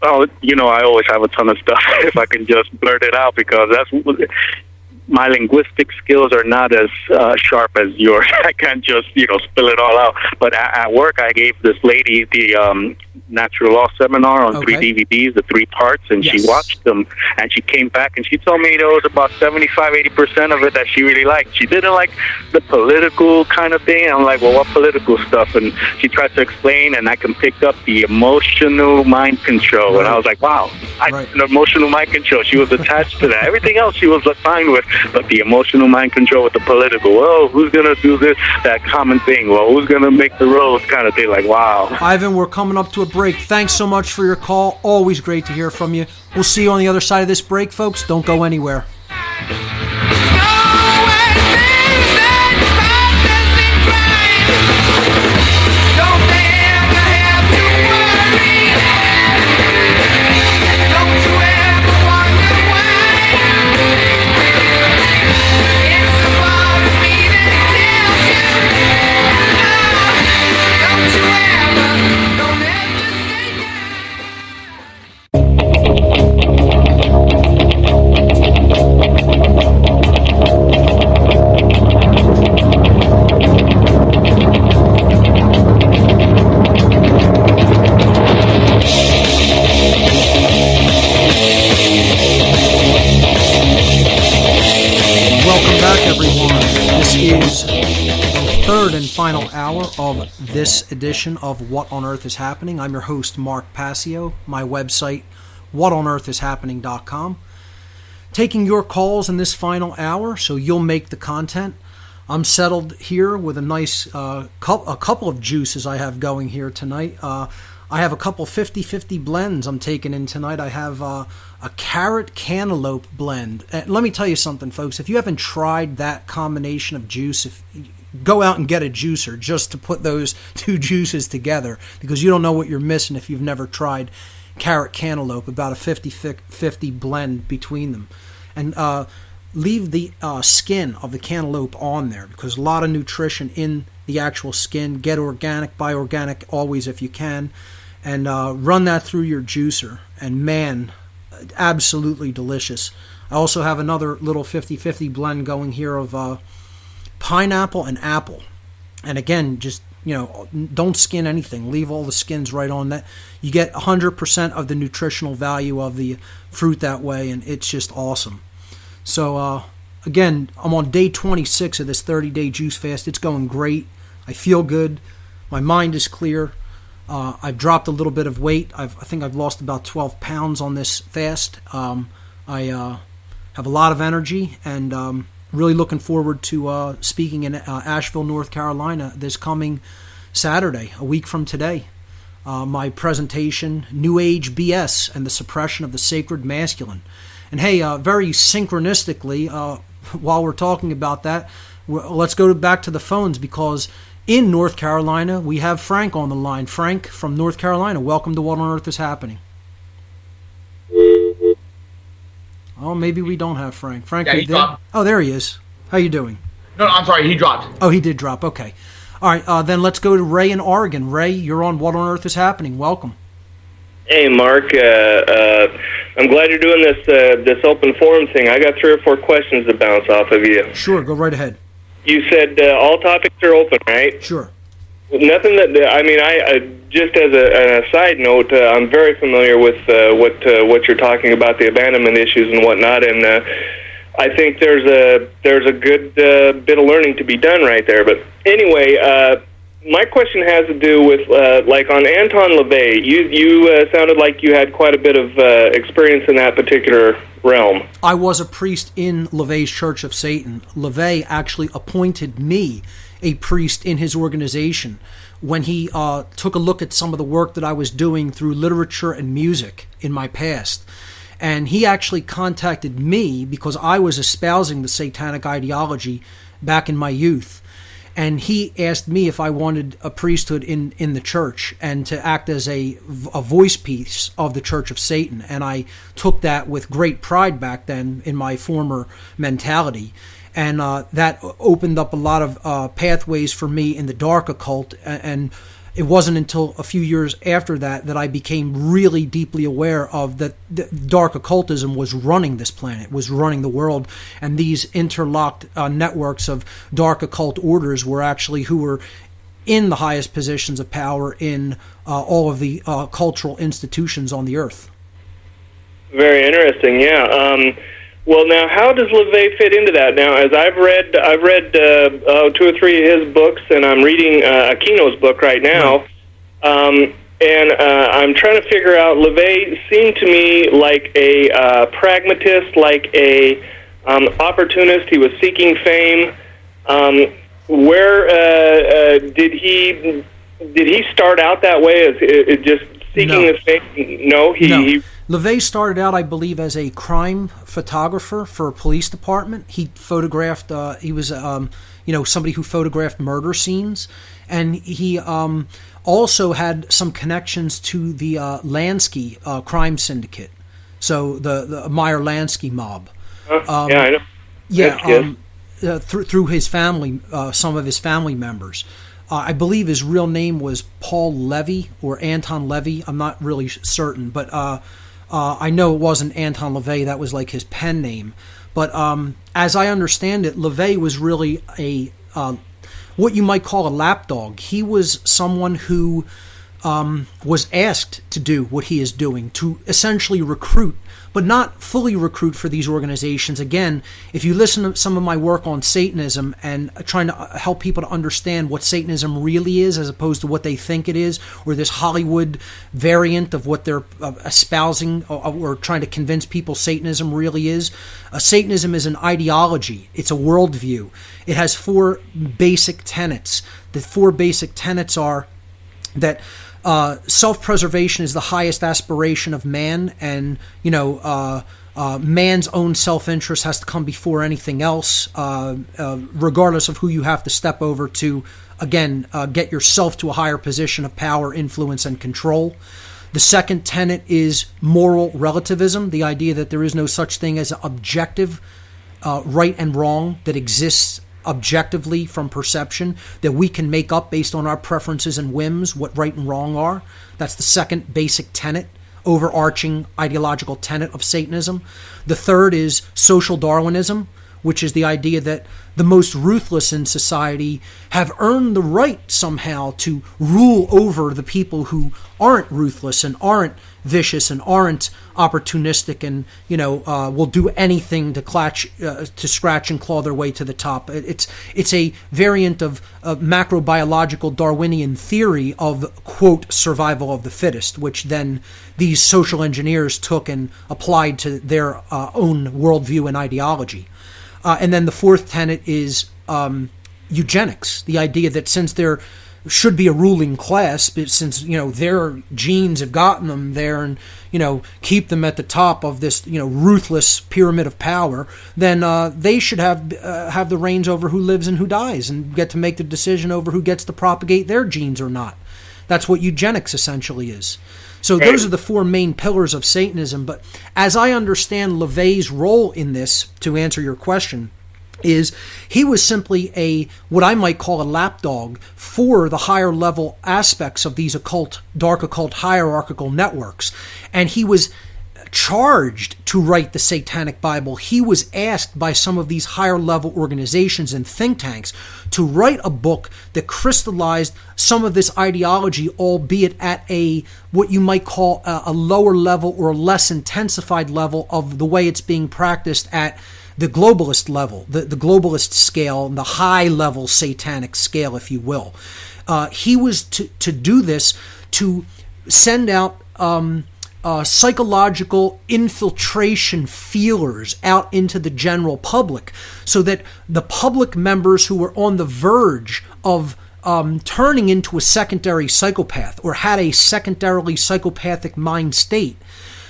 Well, I always have a ton of stuff if I can just blurt it out, because my linguistic skills are not as sharp as yours. I can't just, spill it all out. But at work, I gave this lady the natural law seminar on 3 DVDs, the 3 parts, and she watched them, and she came back and she told me there was about 75-80% of it that she really liked. She didn't like the political kind of thing. I'm like, well, what political stuff? And she tried to explain, and I can pick up the emotional mind control. And I was like, wow, emotional mind control. She was attached to that. Everything else she was fine with, but the emotional mind control with the political. Well, who's going to do this? That common thing. Well, who's going to make the roads kind of thing? Like, wow. Ivan, we're coming up to a break. Thanks so much for your call. Always great to hear from you. We'll see you on the other side of this break, folks. Don't go anywhere. Third and final hour of this edition of What on Earth is Happening. I'm your host, Mark Passio. My website, whatonearthishappening.com. Taking your calls in this final hour, so you'll make the content. I'm settled here with a nice a couple of juices I have going here tonight. I have a couple 50-50 blends I'm taking in tonight. I have a carrot cantaloupe blend. And let me tell you something, folks. If you haven't tried that combination of juice, go out and get a juicer just to put those two juices together, because you don't know what you're missing if you've never tried carrot cantaloupe. About a 50-50 blend between them. And leave the skin of the cantaloupe on there, because a lot of nutrition in the actual skin. Get organic, buy organic always if you can, and run that through your juicer, and man, absolutely delicious. I also have another little 50-50 blend going here of pineapple and apple, and again, just don't skin anything. Leave all the skins right on that. You get 100% of the nutritional value of the fruit that way, and it's just awesome. So again, I'm on day 26 of this 30-day juice fast. It's going great. I feel good. My mind is clear. I've dropped a little bit of weight. I think I've lost about 12 pounds on this fast. I have a lot of energy, and really looking forward to speaking in Asheville, North Carolina this coming Saturday, a week from today. My presentation, New Age BS and the Suppression of the Sacred Masculine. And hey, very synchronistically, while we're talking about that, let's go back to the phones, because in North Carolina, we have Frank on the line. Frank from North Carolina, welcome to What on Earth is Happening. Oh, maybe we don't have Frank. Frank, yeah, he dropped. Oh, there he is. How you doing? No, I'm sorry, he dropped. Oh, he did drop. Okay. All right, then let's go to Ray in Oregon. Ray, you're on What on Earth is Happening. Welcome. Hey, Mark. I'm glad you're doing this open forum thing. I got 3 or 4 questions to bounce off of you. Sure, go right ahead. You said all topics are open, right? Sure. Nothing that I just as a side note, I'm very familiar with what you're talking about, the abandonment issues and whatnot, and I think there's a good bit of learning to be done right there. But anyway, my question has to do with like on Anton LaVey. You sounded like you had quite a bit of experience in that particular realm. I was a priest in LaVey's Church of Satan. LaVey actually appointed me a priest in his organization when he took a look at some of the work that I was doing through literature and music in my past. And he actually contacted me because I was espousing the satanic ideology back in my youth. And he asked me if I wanted a priesthood in the church and to act as a voice piece of the Church of Satan. And I took that with great pride back then in my former mentality. And that opened up a lot of pathways for me in the dark occult. And it wasn't until a few years after that I became really deeply aware of that dark occultism was running this planet, was running the world, and these interlocked networks of dark occult orders were actually who were in the highest positions of power in all of the cultural institutions on the earth. Very interesting, yeah. Well, now, how does LaVey fit into that? Now, as I've read 2 or 3 of his books, and I'm reading Aquino's book right now, and I'm trying to figure out, LaVey seemed to me like a pragmatist, like a opportunist. He was seeking fame. Where did he start out that way, as just seeking the fame? No, he LaVey started out, I believe, as a crime photographer for a police department. He photographed. He was, somebody who photographed murder scenes, and he also had some connections to the Lansky crime syndicate. So the Meyer Lansky mob. Yeah, I know. Yeah, through his family, some of his family members. I believe his real name was Paul Levy or Anton Levy. I'm not really certain, but I know it wasn't Anton LaVey. That was like his pen name. But as I understand it, LaVey was really a what you might call a lapdog. He was someone who was asked to do what he is doing, to essentially recruit, but not fully recruit for these organizations. Again, if you listen to some of my work on Satanism and trying to help people to understand what Satanism really is as opposed to what they think it is, or this Hollywood variant of what they're espousing or trying to convince people Satanism really is, Satanism is an ideology. It's a worldview. It has 4 basic tenets. The 4 basic tenets are that self-preservation is the highest aspiration of man, and man's own self-interest has to come before anything else, regardless of who you have to step over to, again, get yourself to a higher position of power, influence, and control. The second tenet is moral relativism, the idea that there is no such thing as an objective right and wrong that exists objectively from perception, that we can make up based on our preferences and whims what right and wrong are. That's the second basic tenet, overarching ideological tenet of Satanism. The third is social Darwinism, which is the idea that the most ruthless in society have earned the right somehow to rule over the people who aren't ruthless and aren't vicious and aren't opportunistic and will do anything to scratch and claw their way to the top. It's a variant of macrobiological Darwinian theory of, quote, survival of the fittest, which then these social engineers took and applied to their own worldview and ideology. And then the fourth tenet is eugenics, the idea that since there should be a ruling class, but since their genes have gotten them there and keep them at the top of this ruthless pyramid of power, then they should have the reins over who lives and who dies and get to make the decision over who gets to propagate their genes or not. That's what eugenics essentially is. So those are the four main pillars of Satanism. But as I understand LaVey's role in this, to answer your question, is he was simply what I might call a lapdog for the higher level aspects of these dark occult hierarchical networks. And he was charged to write the Satanic Bible. He was asked by some of these higher level organizations and think tanks to write a book that crystallized some of this ideology, albeit at what you might call a lower level or less intensified level of the way it's being practiced at the globalist level, the globalist scale, the high level satanic scale, if you will. He was to do this, to send out psychological infiltration feelers out into the general public, so that the public members who were on the verge of turning into a secondary psychopath or had a secondarily psychopathic mind state,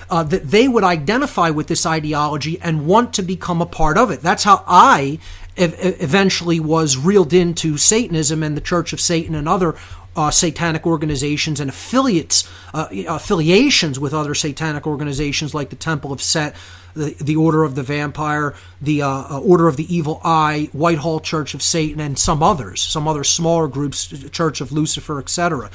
that they would identify with this ideology and want to become a part of it. That's how I eventually was reeled into Satanism and the Church of Satan and other satanic organizations and affiliations with other satanic organizations like the Temple of Set, the Order of the Vampire, the Order of the Evil Eye, Whitehall Church of Satan, and some other smaller groups, Church of Lucifer, etc.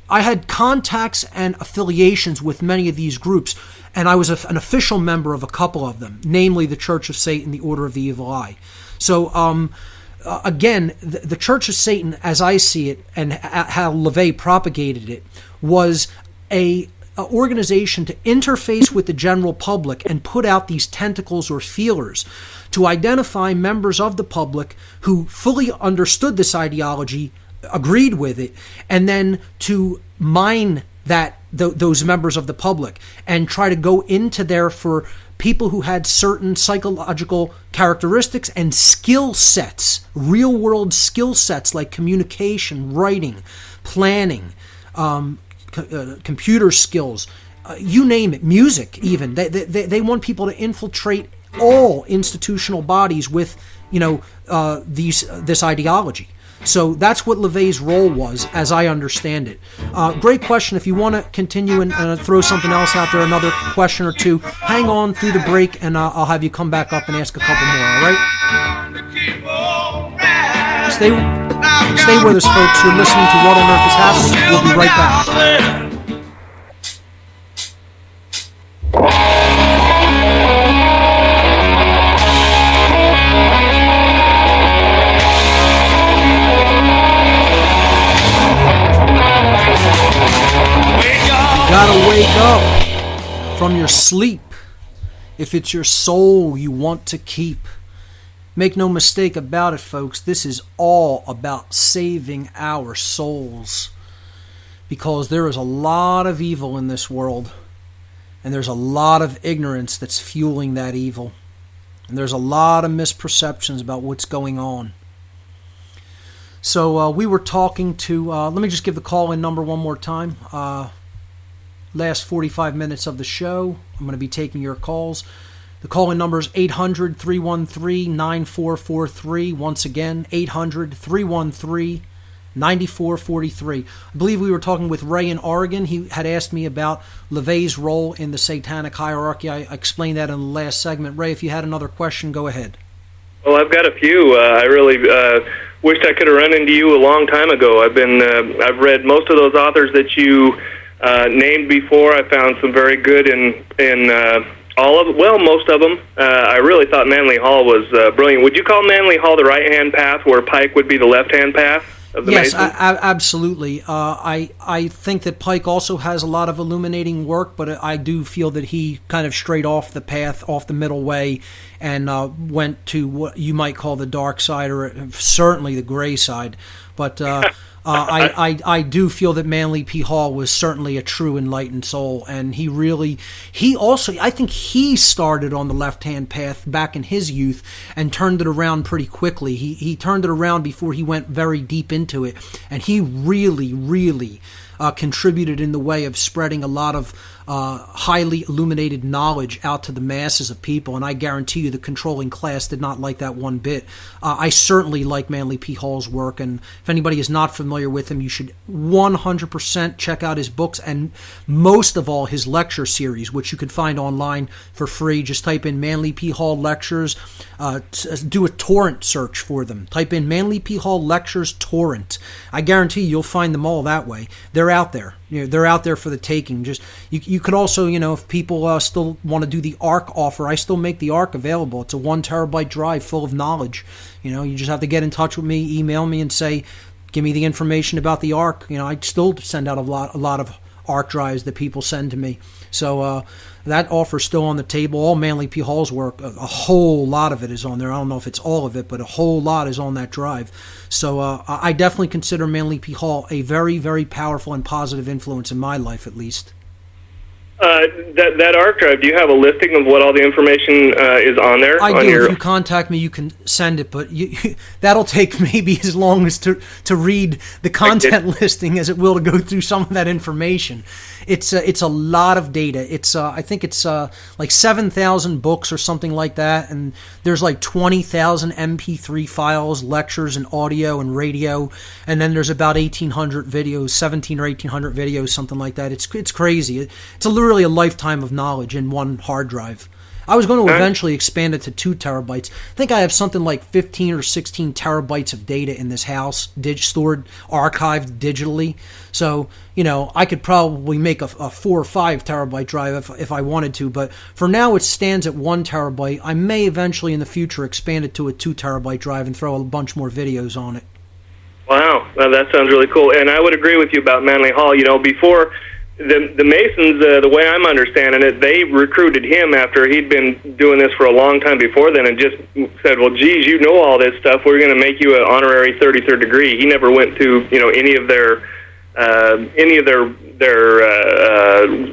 I had contacts and affiliations with many of these groups, and I was an official member of a couple of them, namely the Church of Satan, the Order of the Evil Eye. So, again, the Church of Satan, as I see it, and how LaVey propagated it, was a organization to interface with the general public and put out these tentacles or feelers to identify members of the public who fully understood this ideology, agreed with it, and then to mine those members of the public and try to go into there for people who had certain psychological characteristics and skill sets, real world skill sets like communication, writing, planning, computer skills, you name it, music even. They want people to infiltrate all institutional bodies with this ideology. So that's what LaVey's role was, as I understand it. Great question. If you want to continue and throw something else out there, another question or two, hang on through the break, and I'll have you come back up and ask a couple more, all right? Stay with us, folks. You're listening to What on Earth is Happening. We'll be right back. Gotta wake up from your sleep if it's your soul you want to keep. Make no mistake about it, folks. This is all about saving our souls, because there is a lot of evil in this world, and there's a lot of ignorance that's fueling that evil, and there's a lot of misperceptions about what's going on. So we were talking to, let me just give the call-in number one more time. Last 45 minutes of the show, I'm going to be taking your calls. The call-in number is 800-313-9443. Once again, 800-313-9443. I believe we were talking with Ray in Oregon. He had asked me about LaVey's role in the satanic hierarchy. I explained that in the last segment. Ray, if you had another question, go ahead. Well, I've got a few. I really wished I could have run into you a long time ago. I've read most of those authors that you named before. I found some very good in most of them. I really thought Manly Hall was brilliant. Would you call Manly Hall the right-hand path where Pike would be the left-hand path? of the Yes, Masons? absolutely. I think that Pike also has a lot of illuminating work, but I do feel that he kind of strayed off the path, off the middle way, and went to what you might call the dark side, or certainly the gray side. But I do feel that Manly P. Hall was certainly a true enlightened soul, and he also, I think he started on the left-hand path back in his youth and turned it around pretty quickly. He turned it around before he went very deep into it, and he really contributed in the way of spreading a lot of highly illuminated knowledge out to the masses of people, and I guarantee you the controlling class did not like that one bit. I certainly like Manly P. Hall's work, and if anybody is not familiar with him, you should 100% check out his books, and most of all his lecture series, which you can find online for free. Just type in Manly P. Hall lectures, do a torrent search for them. Type in Manly P. Hall lectures torrent. I guarantee you'll find them all that way. They're out there. They're out there for the taking. Just you could also, if people still want to do the ARC offer, I still make the ARC available. It's a 1 terabyte drive full of knowledge. You just have to get in touch with me, email me, and say, give me the information about the ARC. I still send out a lot of ARC drives that people send to me. So that offer's still on the table. All Manly P. Hall's work, a whole lot of it is on there. I don't know if it's all of it, but a whole lot is on that drive. So I definitely consider Manly P. Hall a very, very powerful and positive influence in my life, at least. That ARC drive, do you have a listing of what all the information is on there? I do. If you contact me, you can send it, but that'll take maybe as long as to read the content listing as it will to go through some of that information. It's a lot of data. I think it's like 7,000 books or something like that, and there's like 20,000 MP3 files, lectures, and audio and radio, and then there's about 1,800 videos, 1,700 or 1,800 videos, something like that. It's crazy. It's literally a lifetime of knowledge in one hard drive. I was going to eventually expand it to 2 terabytes. I think I have something like 15 or 16 terabytes of data in this house, stored, archived digitally. So, I could probably make a 4 or 5 terabyte drive if I wanted to, but for now it stands at 1 terabyte. I may eventually in the future expand it to a 2 terabyte drive and throw a bunch more videos on it. Wow, that sounds really cool. And I would agree with you about Manly Hall. Before the Masons, the way I'm understanding it, they recruited him after he'd been doing this for a long time before then, and just said, "Well, geez, you know all this stuff. We're going to make you an honorary 33rd degree." He never went to any of their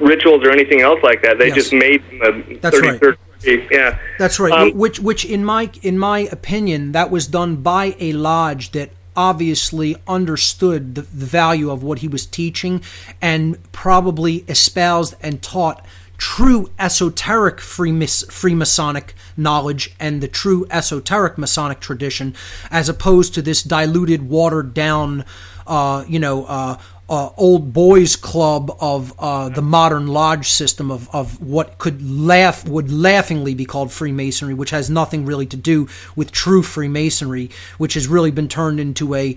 rituals or anything else like that. They just made him a 33rd degree. Yeah, that's right. Which in my opinion, that was done by a lodge that obviously understood the value of what he was teaching and probably espoused and taught true esoteric Freemasonic knowledge and the true esoteric Masonic tradition, as opposed to this diluted, watered down, old boys club of the modern lodge system of what would laughingly be called Freemasonry, which has nothing really to do with true Freemasonry, which has really been turned into a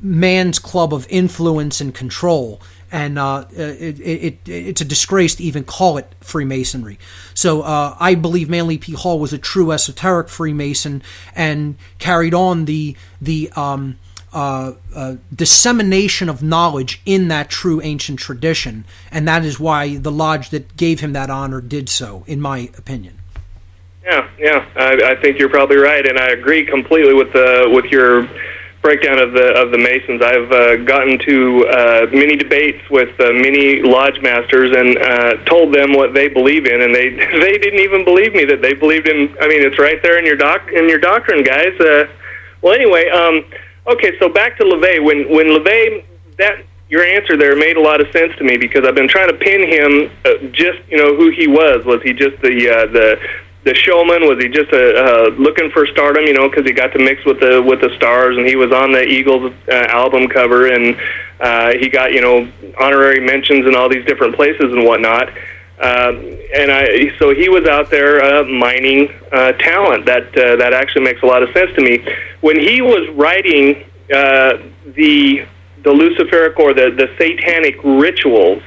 man's club of influence and control. And it's a disgrace to even call it Freemasonry. So I believe Manly P. Hall was a true esoteric Freemason and carried on the dissemination of knowledge in that true ancient tradition, and that is why the lodge that gave him that honor did so, in my opinion. Yeah, I think you're probably right, and I agree completely with your breakdown of the Masons. I've gotten to many debates with many lodge masters and told them what they believe in, and they didn't even believe me that they believed in. I mean, it's right there in your doctrine, guys. Well, anyway. Okay, so back to LaVey. When LaVey, your answer there made a lot of sense to me, because I've been trying to pin him just who he was. Was he just the showman? Was he just looking for stardom? Because he got to mix with the stars, and he was on the Eagles album cover, and he got honorary mentions in all these different places and whatnot. So he was out there mining talent. That actually makes a lot of sense to me. When he was writing the Luciferic or the satanic rituals,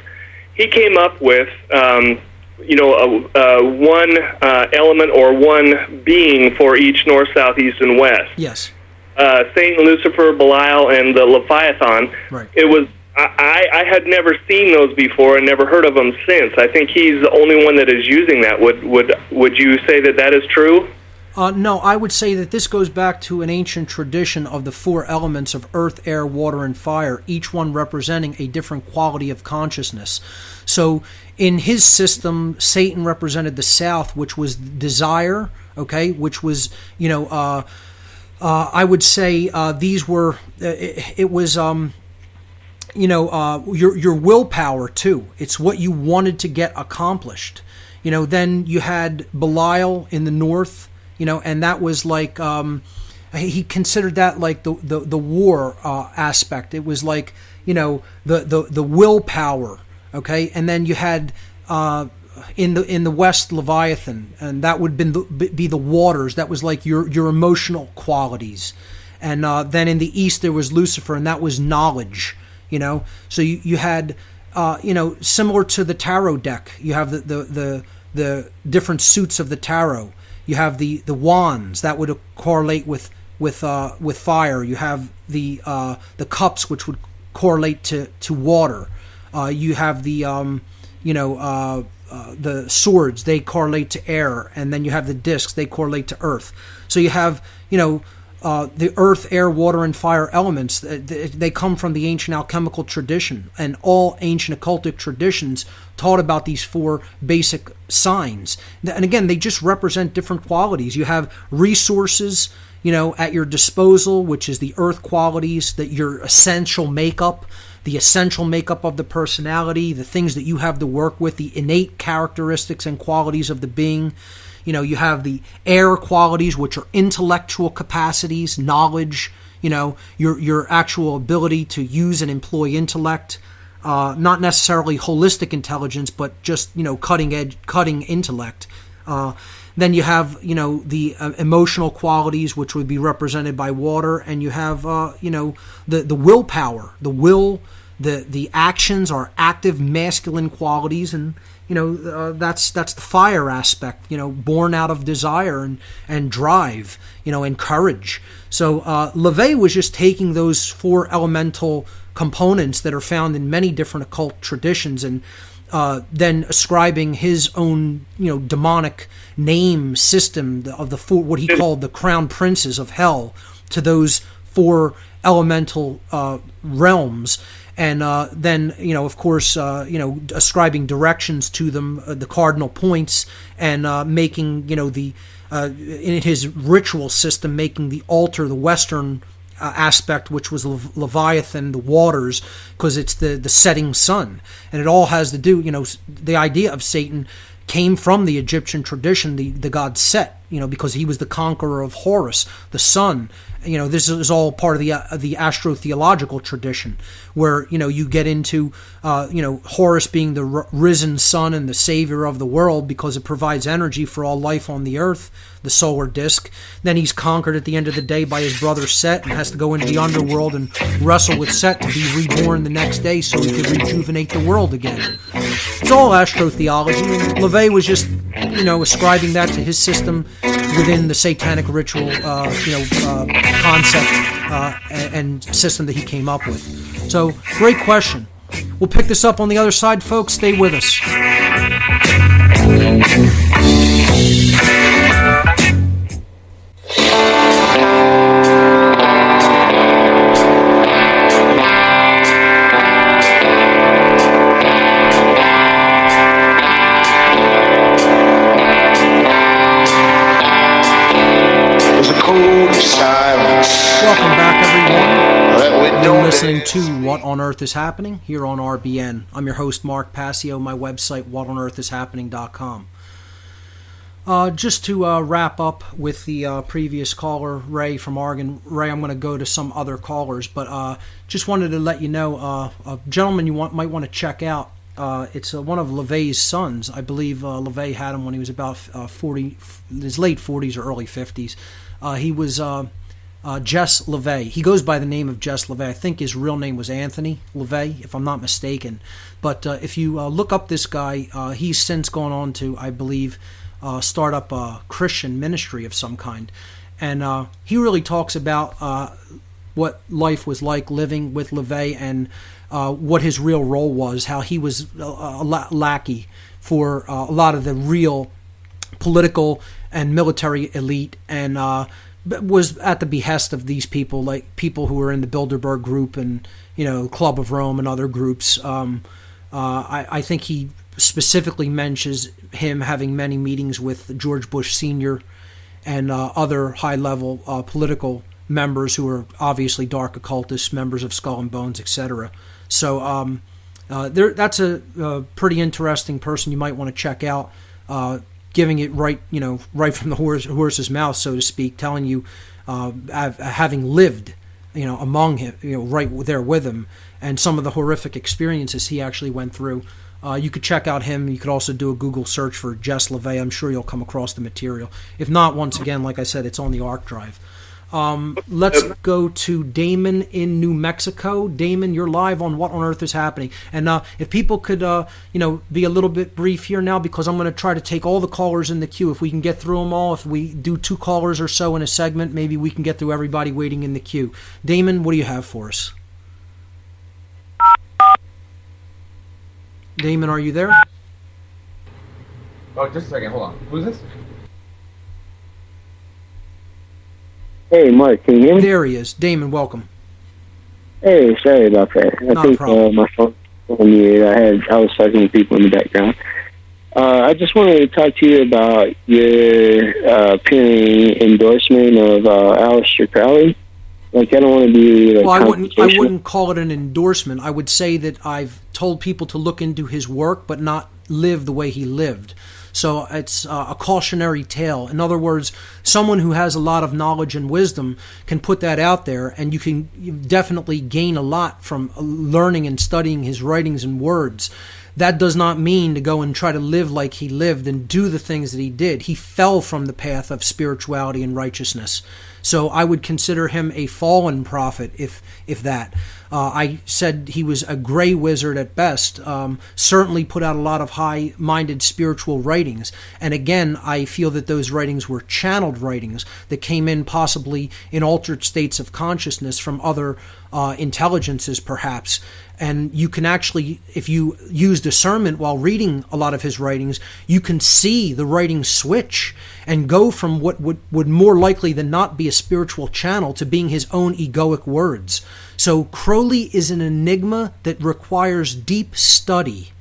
he came up with one element or one being for each north, south, east, and west. Yes. Satan, Lucifer, Belial, and the Leviathan. Right. It was I had never seen those before and never heard of them since. I think he's the only one that is using that. Would you say that is true? No, I would say that this goes back to an ancient tradition of the four elements of earth, air, water, and fire, each one representing a different quality of consciousness. So in his system, Satan represented the south, which was desire, okay, which was, I would say these were, it was, your willpower too. It's what you wanted to get accomplished. Then you had Belial in the north, and that was like, he considered that like the war aspect. It was like, the willpower, okay? And then you had in the west Leviathan, and that would be the waters. That was like your emotional qualities. And then in the east there was Lucifer, and that was knowledge. So you had, similar to the tarot deck, you have the different suits of the tarot. You have the wands that would correlate with fire. You have the cups, which would correlate to water. You have the swords, they correlate to air, and then you have the discs, they correlate to earth. So you have the earth, air, water, and fire elements. They come from the ancient alchemical tradition, and all ancient occultic traditions taught about these four basic signs. And again, they just represent different qualities. You have resources, at your disposal, which is the earth qualities, that your essential makeup, the essential makeup of the personality, the things that you have to work with, the innate characteristics and qualities of the being. You have the air qualities, which are intellectual capacities, knowledge, your actual ability to use and employ intellect, not necessarily holistic intelligence, but just, cutting intellect. Then you have, the emotional qualities, which would be represented by water, and you have, the willpower, the will, the actions are active masculine qualities, and that's the fire aspect, born out of desire and drive, and courage. So LaVey was just taking those four elemental components that are found in many different occult traditions, and then ascribing his own, demonic name system of the four, what he called the crown princes of hell, to those four elemental realms. And then, of course, ascribing directions to them, the cardinal points, and making, in his ritual system, making the altar, the Western aspect, which was Leviathan, the waters, because it's the setting sun. And it all has to do, the idea of Satan came from the Egyptian tradition, the god Set, because he was the conqueror of Horus, the sun. This is all part of the astrotheological tradition, where you get into Horus being the risen sun and the savior of the world, because it provides energy for all life on the earth, the solar disk. Then he's conquered at the end of the day by his brother Set, and has to go into the underworld and wrestle with Set to be reborn the next day, so he could rejuvenate the world again. It's all astrotheology, and LaVey was just ascribing that to his system within the satanic ritual concept and system that he came up with. So, great question. We'll pick this up on the other side, folks. Stay with us. Welcome back, everyone. You're listening to What on Earth is Happening here on RBN. I'm your host, Mark Passio. My website, whatonearthishappening.com. Just to wrap up with the previous caller, Ray from Oregon. Ray, I'm going to go to some other callers, but just wanted to let you know a gentleman you might want to check out. It's one of LaVey's sons. I believe LaVey had him when he was about 40, his late 40s or early 50s. He was Jess LaVey. He goes by the name of Jess LaVey. I think his real name was Anthony LaVey, if I'm not mistaken. But if you look up this guy, he's since gone on to, I believe, start up a Christian ministry of some kind. and he really talks about what life was like living with LaVey and what his real role was, how he was a lackey for a lot of the real political and military elite, and was at the behest of these people, like people who were in the Bilderberg group and Club of Rome and other groups. I think he specifically mentions him having many meetings with George Bush Sr. and other high-level political members who are obviously dark occultists, members of Skull and Bones, etc. So that's a pretty interesting person you might want to check out, giving it right from the horse's mouth, so to speak, telling you, having lived, among him, right there with him, and some of the horrific experiences he actually went through. You could check out him. You could also do a Google search for Jess LaVey. I'm sure you'll come across the material. If not, once again, like I said, it's on the ARC drive. Let's go to Damon in New Mexico. Damon, you're live on What on Earth is Happening. And if people could, be a little bit brief here now, because I'm going to try to take all the callers in the queue. If we can get through them all, if we do 2 callers or so in a segment, maybe we can get through everybody waiting in the queue. Damon, what do you have for us? Damon, are you there? Oh, just a second. Hold on. Who's this? Hey, Mark, can you hear me? There he is. Damon, welcome. Hey, sorry about that. I think my phone was on mute. I was talking to people in the background. I just wanted to talk to you about your appearing endorsement of Aleister Crowley. Like, I don't want to be like. Well, I wouldn't call it an endorsement. I would say that I've told people to look into his work, but not live the way he lived. So it's a cautionary tale. In other words, someone who has a lot of knowledge and wisdom can put that out there, and you can definitely gain a lot from learning and studying his writings and words. That does not mean to go and try to live like he lived and do the things that he did. He fell from the path of spirituality and righteousness. So I would consider him a fallen prophet, if that. I said he was a gray wizard at best, certainly put out a lot of high-minded spiritual writings. And again, I feel that those writings were channeled writings that came in possibly in altered states of consciousness from other intelligences, perhaps. And you can actually, if you use discernment while reading a lot of his writings, you can see the writings switch and go from what would more likely than not be a spiritual channel to being his own egoic words. So Crowley is an enigma that requires deep study.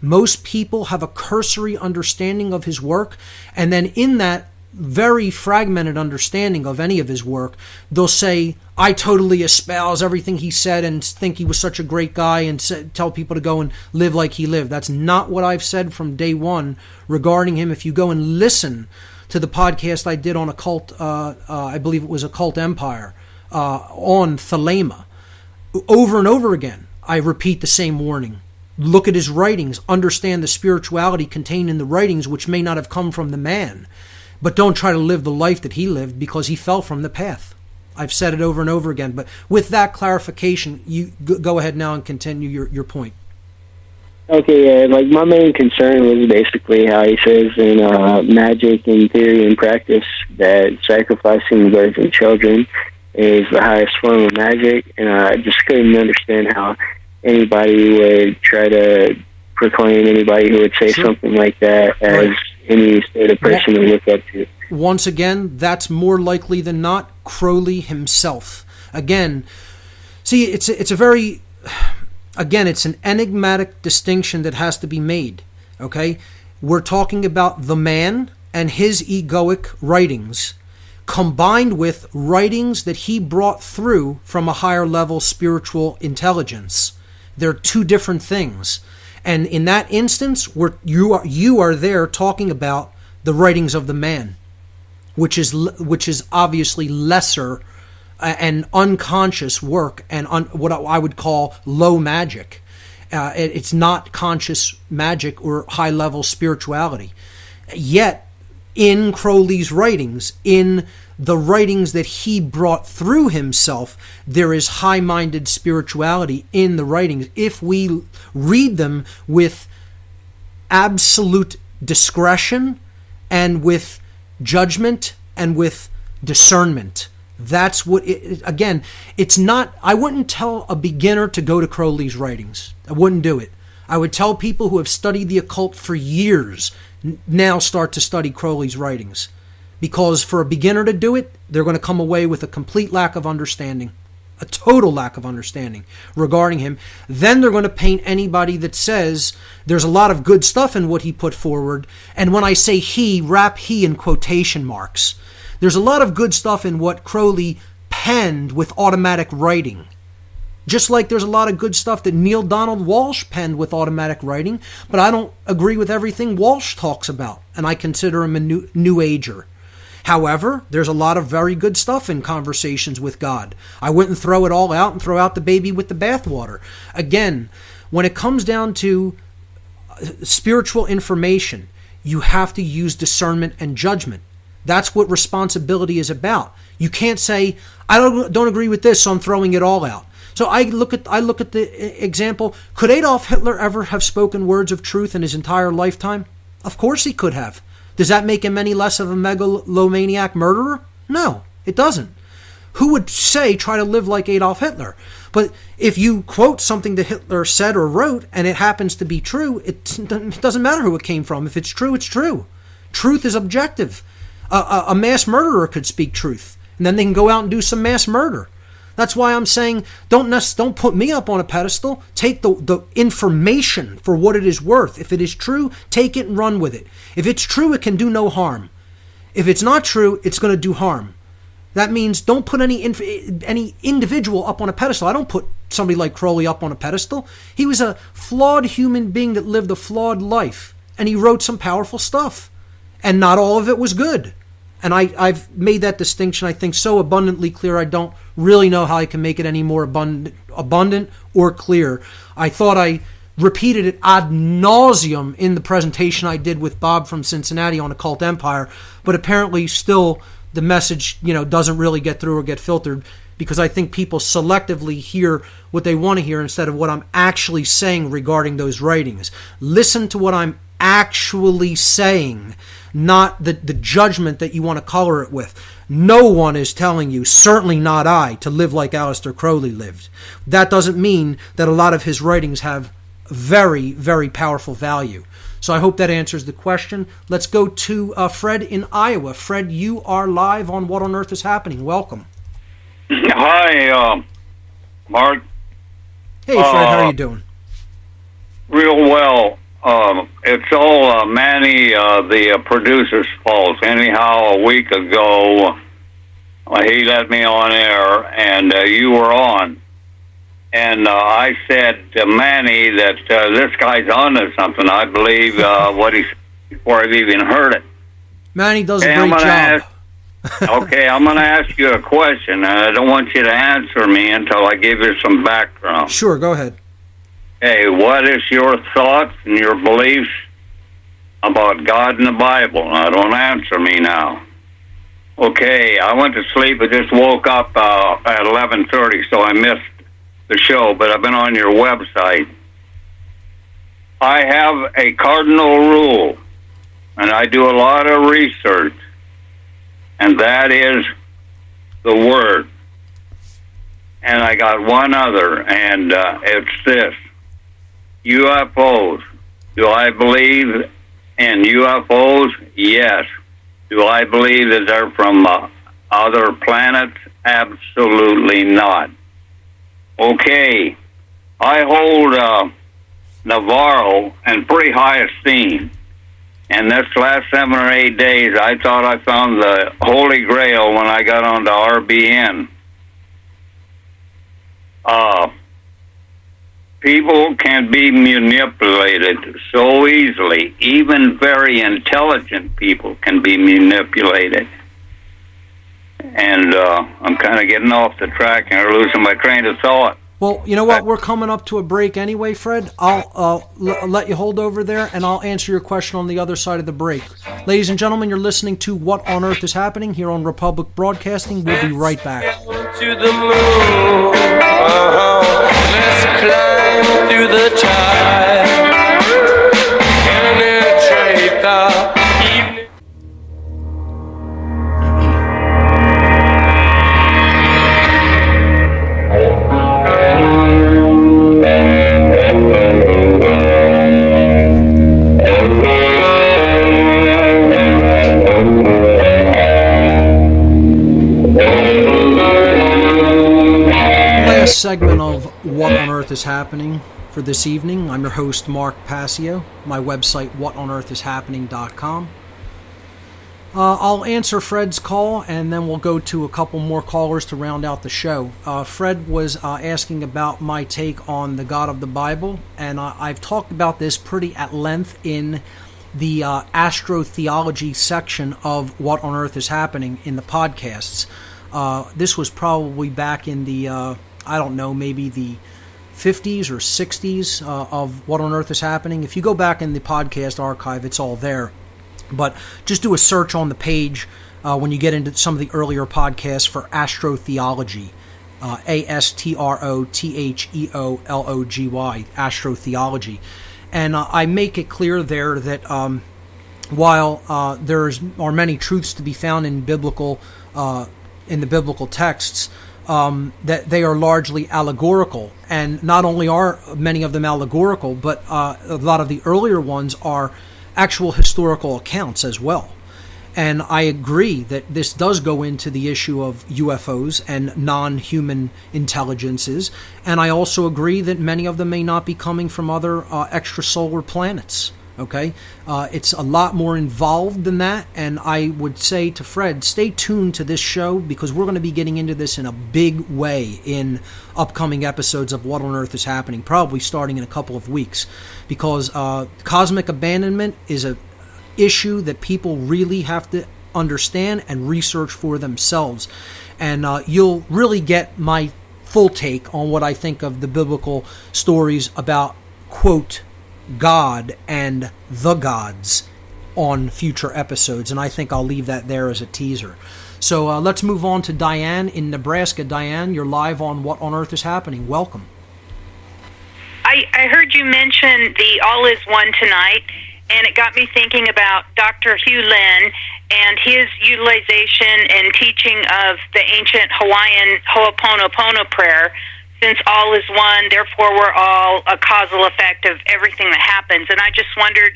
Most people have a cursory understanding of his work, and then in that very fragmented understanding of any of his work, they'll say, I totally espouse everything he said and think he was such a great guy, and tell people to go and live like he lived. That's not what I've said from day one regarding him. If you go and listen to the podcast I did on Occult, I believe it was Occult Empire, on Thelema, over and over again, I repeat the same warning. Look at his writings, understand the spirituality contained in the writings, which may not have come from the man. But don't try to live the life that he lived, because he fell from the path. I've said it over and over again. But with that clarification, you go ahead now and continue your point. Okay, yeah, like my main concern was basically how he says in Magic and Theory and Practice that sacrificing virgin children is the highest form of magic, and I just couldn't understand how anybody would try to proclaim anybody who would say something like that as any sort of person to look up to. Once again, that's more likely than not Crowley himself. Again, see, it's a very, again, it's an enigmatic distinction that has to be made, okay? We're talking about the man and his egoic writings, combined with writings that he brought through from a higher level spiritual intelligence. They're two different things. And in that instance, you are there talking about the writings of the man, which is obviously lesser and unconscious work and what I would call low magic. It's not conscious magic or high-level spirituality. Yet, in Crowley's writings, in the writings that he brought through himself, there is high-minded spirituality in the writings. If we read them with absolute discretion and with judgment and with discernment. That's what, again, it's not, I wouldn't tell a beginner to go to Crowley's writings. I wouldn't do it. I would tell people who have studied the occult for years, now start to study Crowley's writings. Because for a beginner to do it, they're going to come away with a complete lack of understanding. A total lack of understanding regarding him. Then they're going to paint anybody that says there's a lot of good stuff in what he put forward. And when I say he, wrap he in quotation marks. There's a lot of good stuff in what Crowley penned with automatic writing. Just like there's a lot of good stuff that Neil Donald Walsh penned with automatic writing. But I don't agree with everything Walsh talks about. And I consider him a new ager. However, there's a lot of very good stuff in Conversations with God. I wouldn't throw it all out and throw out the baby with the bathwater. Again, when it comes down to spiritual information, you have to use discernment and judgment. That's what responsibility is about. You can't say, I don't agree with this, so I'm throwing it all out. So I look at the example, could Adolf Hitler ever have spoken words of truth in his entire lifetime? Of course he could have. Does that make him any less of a megalomaniac murderer? No, it doesn't. Who would say try to live like Adolf Hitler? But if you quote something that Hitler said or wrote and it happens to be true, it doesn't matter who it came from. If it's true, it's true. Truth is objective. A mass murderer could speak truth, and then they can go out and do some mass murder. That's why I'm saying don't put me up on a pedestal. Take the information for what it is worth. If it is true, take it and run with it. If it's true, it can do no harm. If it's not true, it's going to do harm. That means don't put any individual up on a pedestal. I don't put somebody like Crowley up on a pedestal. He was a flawed human being that lived a flawed life, and he wrote some powerful stuff. And not all of it was good. And I've made that distinction, I think, so abundantly clear, I don't really know how I can make it any more abundant or clear. I thought I repeated it ad nauseum in the presentation I did with Bob from Cincinnati on Occult Empire, but apparently still the message, doesn't really get through or get filtered, because I think people selectively hear what they want to hear instead of what I'm actually saying regarding those writings. Listen to what I'm actually saying, not the judgment that you want to color it with. No one is telling you, certainly not I, to live like Aleister Crowley lived. That doesn't mean that a lot of his writings have very, very powerful value. So I hope that answers the question. Let's go to Fred in Iowa. Fred, you are live on What on Earth is Happening. Welcome. Hi, Mark. Hey, Fred, how are you doing? Real well. It's all Manny, the producer's fault. Anyhow, a week ago, he let me on air, and you were on. And I said to Manny that this guy's onto something. I believe what he said before I've even heard it. Manny does a great job. Okay, I'm going to ask you a question, and I don't want you to answer me until I give you some background. Sure, go ahead. Hey, what is your thoughts and your beliefs about God and the Bible? Now, don't answer me now. Okay, I went to sleep. I just woke up at 11:30, so I missed the show, but I've been on your website. I have a cardinal rule, and I do a lot of research, and that is the Word. And I got one other, and it's this. UFOs. Do I believe in UFOs? Yes. Do I believe that they're from other planets? Absolutely not. Okay. I hold Navarro in pretty high esteem. And this last 7 or 8 days, I thought I found the Holy Grail when I got onto RBN. People can be manipulated so easily. Even very intelligent people can be manipulated. And I'm kind of getting off the track and losing my train of thought. Well, you know what? We're coming up to a break anyway, Fred. I'll let you hold over there, and I'll answer your question on the other side of the break. Ladies and gentlemen, you're listening to What on Earth is Happening here on Republic Broadcasting. We'll be right back. To the moon, let's climb through the tide, penetrate the evening. segment of What on Earth is Happening for this evening. I'm your host, Mark Passio. My website, whatonearthishappening.com. I'll answer Fred's call, and then we'll go to a couple more callers to round out the show. Fred was asking about my take on the God of the Bible, and I've talked about this pretty at length in the astrotheology section of What on Earth is Happening in the podcasts. This was probably back in the, I don't know, maybe the 50s or 60s of What on Earth is Happening. If you go back in the podcast archive, it's all there. But just do a search on the page when you get into some of the earlier podcasts for astrotheology, astrotheology, astrotheology. And I make it clear there that while there are many truths to be found in the biblical texts, that they are largely allegorical. And not only are many of them allegorical, but a lot of the earlier ones are actual historical accounts as well. And I agree that this does go into the issue of UFOs and non-human intelligences. And I also agree that many of them may not be coming from other extrasolar planets. Okay? It's a lot more involved than that. And I would say to Fred, stay tuned to this show, because we're going to be getting into this in a big way in upcoming episodes of What on Earth is Happening, probably starting in a couple of weeks. Because cosmic abandonment is a issue that people really have to understand and research for themselves. And you'll really get my full take on what I think of the biblical stories about, quote, God and the gods on future episodes. And I think I'll leave that there as a teaser. So let's move on to Diane in Nebraska. Diane, you're live on What on Earth is Happening. Welcome. I heard you mention the All Is One tonight, and it got me thinking about Dr. Hugh Lin and his utilization and teaching of the ancient Hawaiian Ho'oponopono prayer. Since all is one, therefore we're all a causal effect of everything that happens. And I just wondered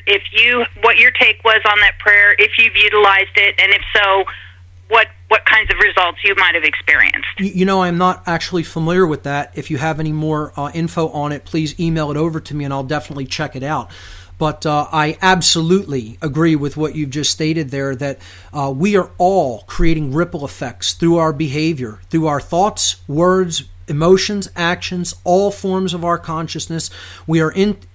what your take was on that prayer, if you've utilized it, and if so, what kinds of results you might have experienced. You know, I'm not actually familiar with that. If you have any more info on it, please email it over to me, and I'll definitely check it out. But I absolutely agree with what you've just stated there, that we are all creating ripple effects through our behavior, through our thoughts, words, emotions, actions, all forms of our consciousness. We are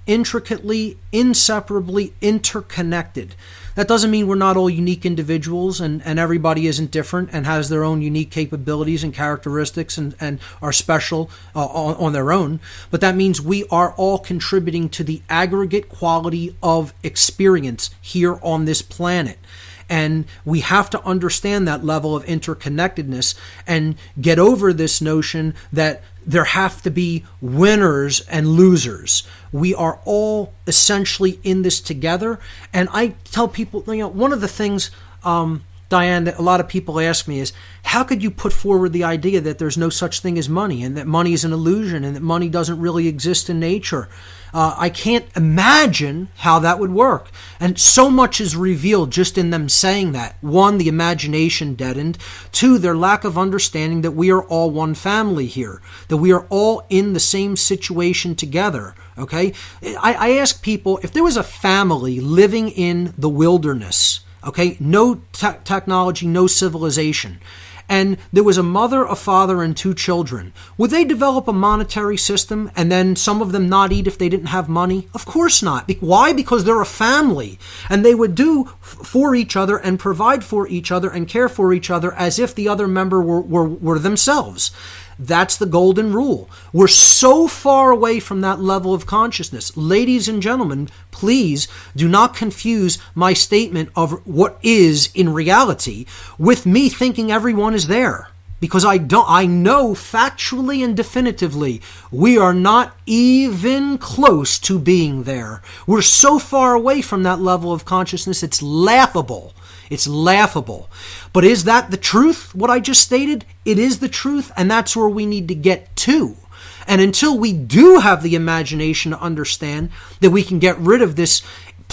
intricately, inseparably interconnected. That doesn't mean we're not all unique individuals, and everybody isn't different and has their own unique capabilities and characteristics and are special on their own. But that means we are all contributing to the aggregate quality of experience here on this planet. And we have to understand that level of interconnectedness and get over this notion that there have to be winners and losers. We are all essentially in this together. And I tell people, one of the things, Diane, that a lot of people ask me is, how could you put forward the idea that there's no such thing as money, and that money is an illusion, and that money doesn't really exist in nature? I can't imagine how that would work. And so much is revealed just in them saying that. One, the imagination deadened. Two, their lack of understanding that we are all one family here, that we are all in the same situation together. Okay? I ask people, if there was a family living in the wilderness, okay, no technology, no civilization, and there was a mother, a father, and two children, would they develop a monetary system and then some of them not eat if they didn't have money? Of course not. Why? Because they're a family, and they would do for each other and provide for each other and care for each other as if the other member were themselves. That's the golden rule. We're so far away from that level of consciousness. Ladies and gentlemen, please do not confuse my statement of what is in reality with me thinking everyone is there. Because I know factually and definitively we are not even close to being there. We're so far away from that level of consciousness, it's laughable. It's laughable. But is that the truth, what I just stated? It is the truth, and that's where we need to get to. And until we do have the imagination to understand that we can get rid of this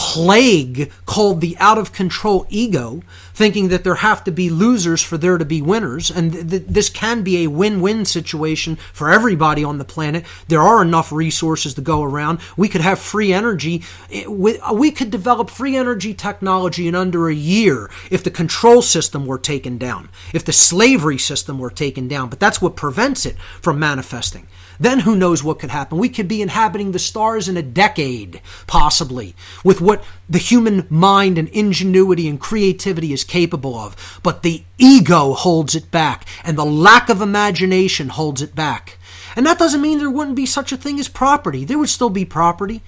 plague called the out-of-control ego, thinking that there have to be losers for there to be winners, and this can be a win-win situation for everybody on the planet. There are enough resources to go around. We could have free energy. We could develop free energy technology in under a year if the control system were taken down, if the slavery system were taken down, but that's what prevents it from manifesting. Then who knows what could happen? We could be inhabiting the stars in a decade, possibly, with what the human mind and ingenuity and creativity is capable of. But the ego holds it back, and the lack of imagination holds it back. And that doesn't mean there wouldn't be such a thing as property. There would still be property.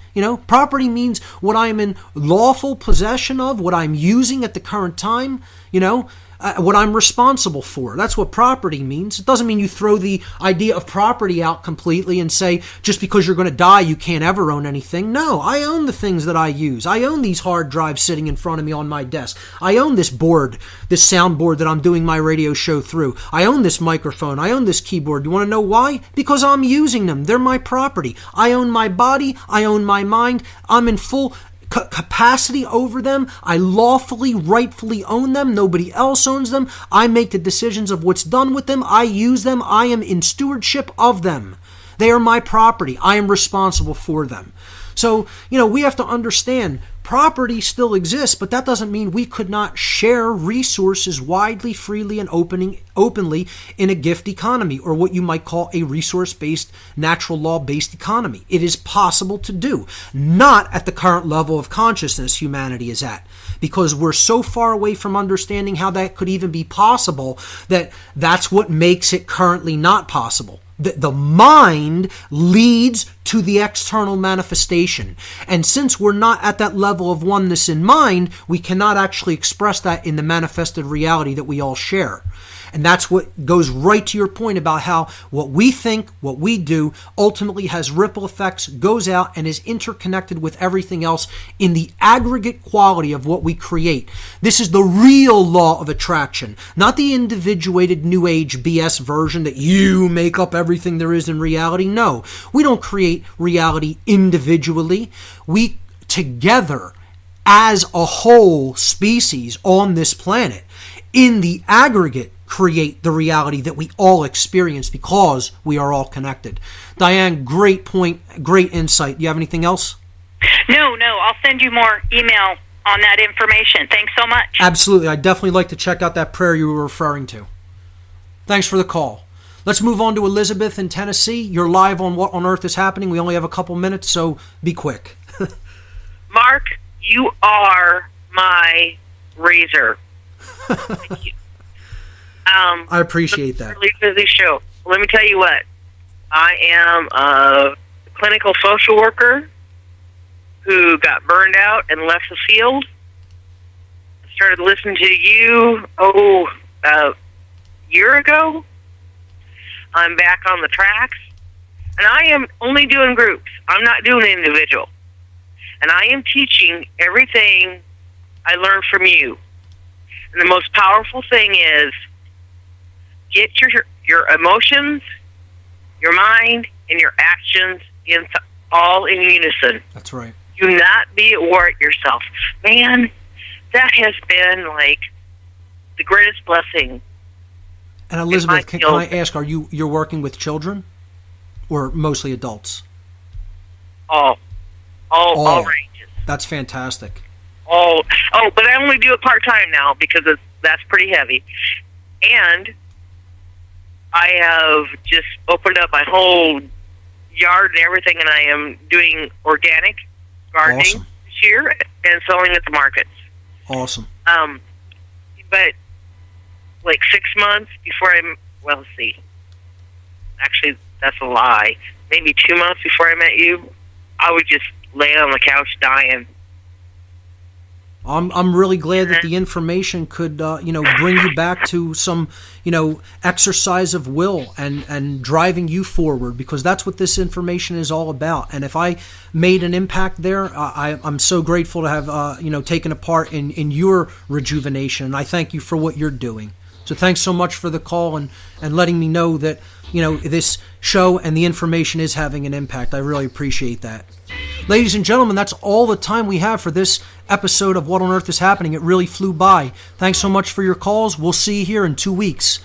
Property means what I'm in lawful possession of, what I'm using at the current time, what I'm responsible for. That's what property means. It doesn't mean you throw the idea of property out completely and say, just because you're going to die, you can't ever own anything. No, I own the things that I use. I own these hard drives sitting in front of me on my desk. I own this board, this soundboard that I'm doing my radio show through. I own this microphone. I own this keyboard. You want to know why? Because I'm using them. They're my property. I own my body. I own my mind. I'm in full capacity over them. I lawfully, rightfully own them. Nobody else owns them. I make the decisions of what's done with them. I use them. I am in stewardship of them. They are my property. I am responsible for them. So, we have to understand property still exists, but that doesn't mean we could not share resources widely, freely, and openly in a gift economy, or what you might call a resource-based, natural law-based economy. It is possible to do, not at the current level of consciousness humanity is at, because we're so far away from understanding how that could even be possible that's what makes it currently not possible. The mind leads to the external manifestation. And since we're not at that level of oneness in mind, we cannot actually express that in the manifested reality that we all share. And that's what goes right to your point about how what we think, what we do, ultimately has ripple effects, goes out, and is interconnected with everything else in the aggregate quality of what we create. This is the real law of attraction, not the individuated New Age BS version that you make up everything there is in reality. No, we don't create reality individually. We together, as a whole species on this planet, in the aggregate, create the reality that we all experience because we are all connected. Diane, great point, great insight. Do you have anything else? No, I'll send you more email on that information. Thanks so much. Absolutely. I'd definitely like to check out that prayer you were referring to. Thanks for the call. Let's move on to Elizabeth in Tennessee. You're live on What on Earth is Happening. We only have a couple minutes, so be quick. Mark, you are my razor. Thank you. I appreciate that. Really busy show. Let me tell you what. I am a clinical social worker who got burned out and left the field. Started listening to you, a year ago. I'm back on the tracks. And I am only doing groups. I'm not doing individual. And I am teaching everything I learned from you. And the most powerful thing is get your emotions, your mind, and your actions all in unison. That's right. Do not be at war at yourself. Man, that has been like the greatest blessing. And Elizabeth, can I ask, you're working with children or mostly adults? All ranges. That's fantastic. But I only do it part-time now because that's pretty heavy. And I have just opened up my whole yard and everything, and I am doing organic gardening this year and selling at the markets. Awesome. But like 6 months before let's see. Actually, that's a lie. Maybe 2 months before I met you, I was just laying on the couch dying. I'm really glad that the information could, bring you back to some, exercise of will and driving you forward, because that's what this information is all about. And if I made an impact there, I'm so grateful to have, taken a part in your rejuvenation. And I thank you for what you're doing. So thanks so much for the call and letting me know that, this show and the information is having an impact. I really appreciate that. Ladies and gentlemen, that's all the time we have for this episode of What on Earth is Happening. It really flew by. Thanks so much for your calls. We'll see you here in 2 weeks.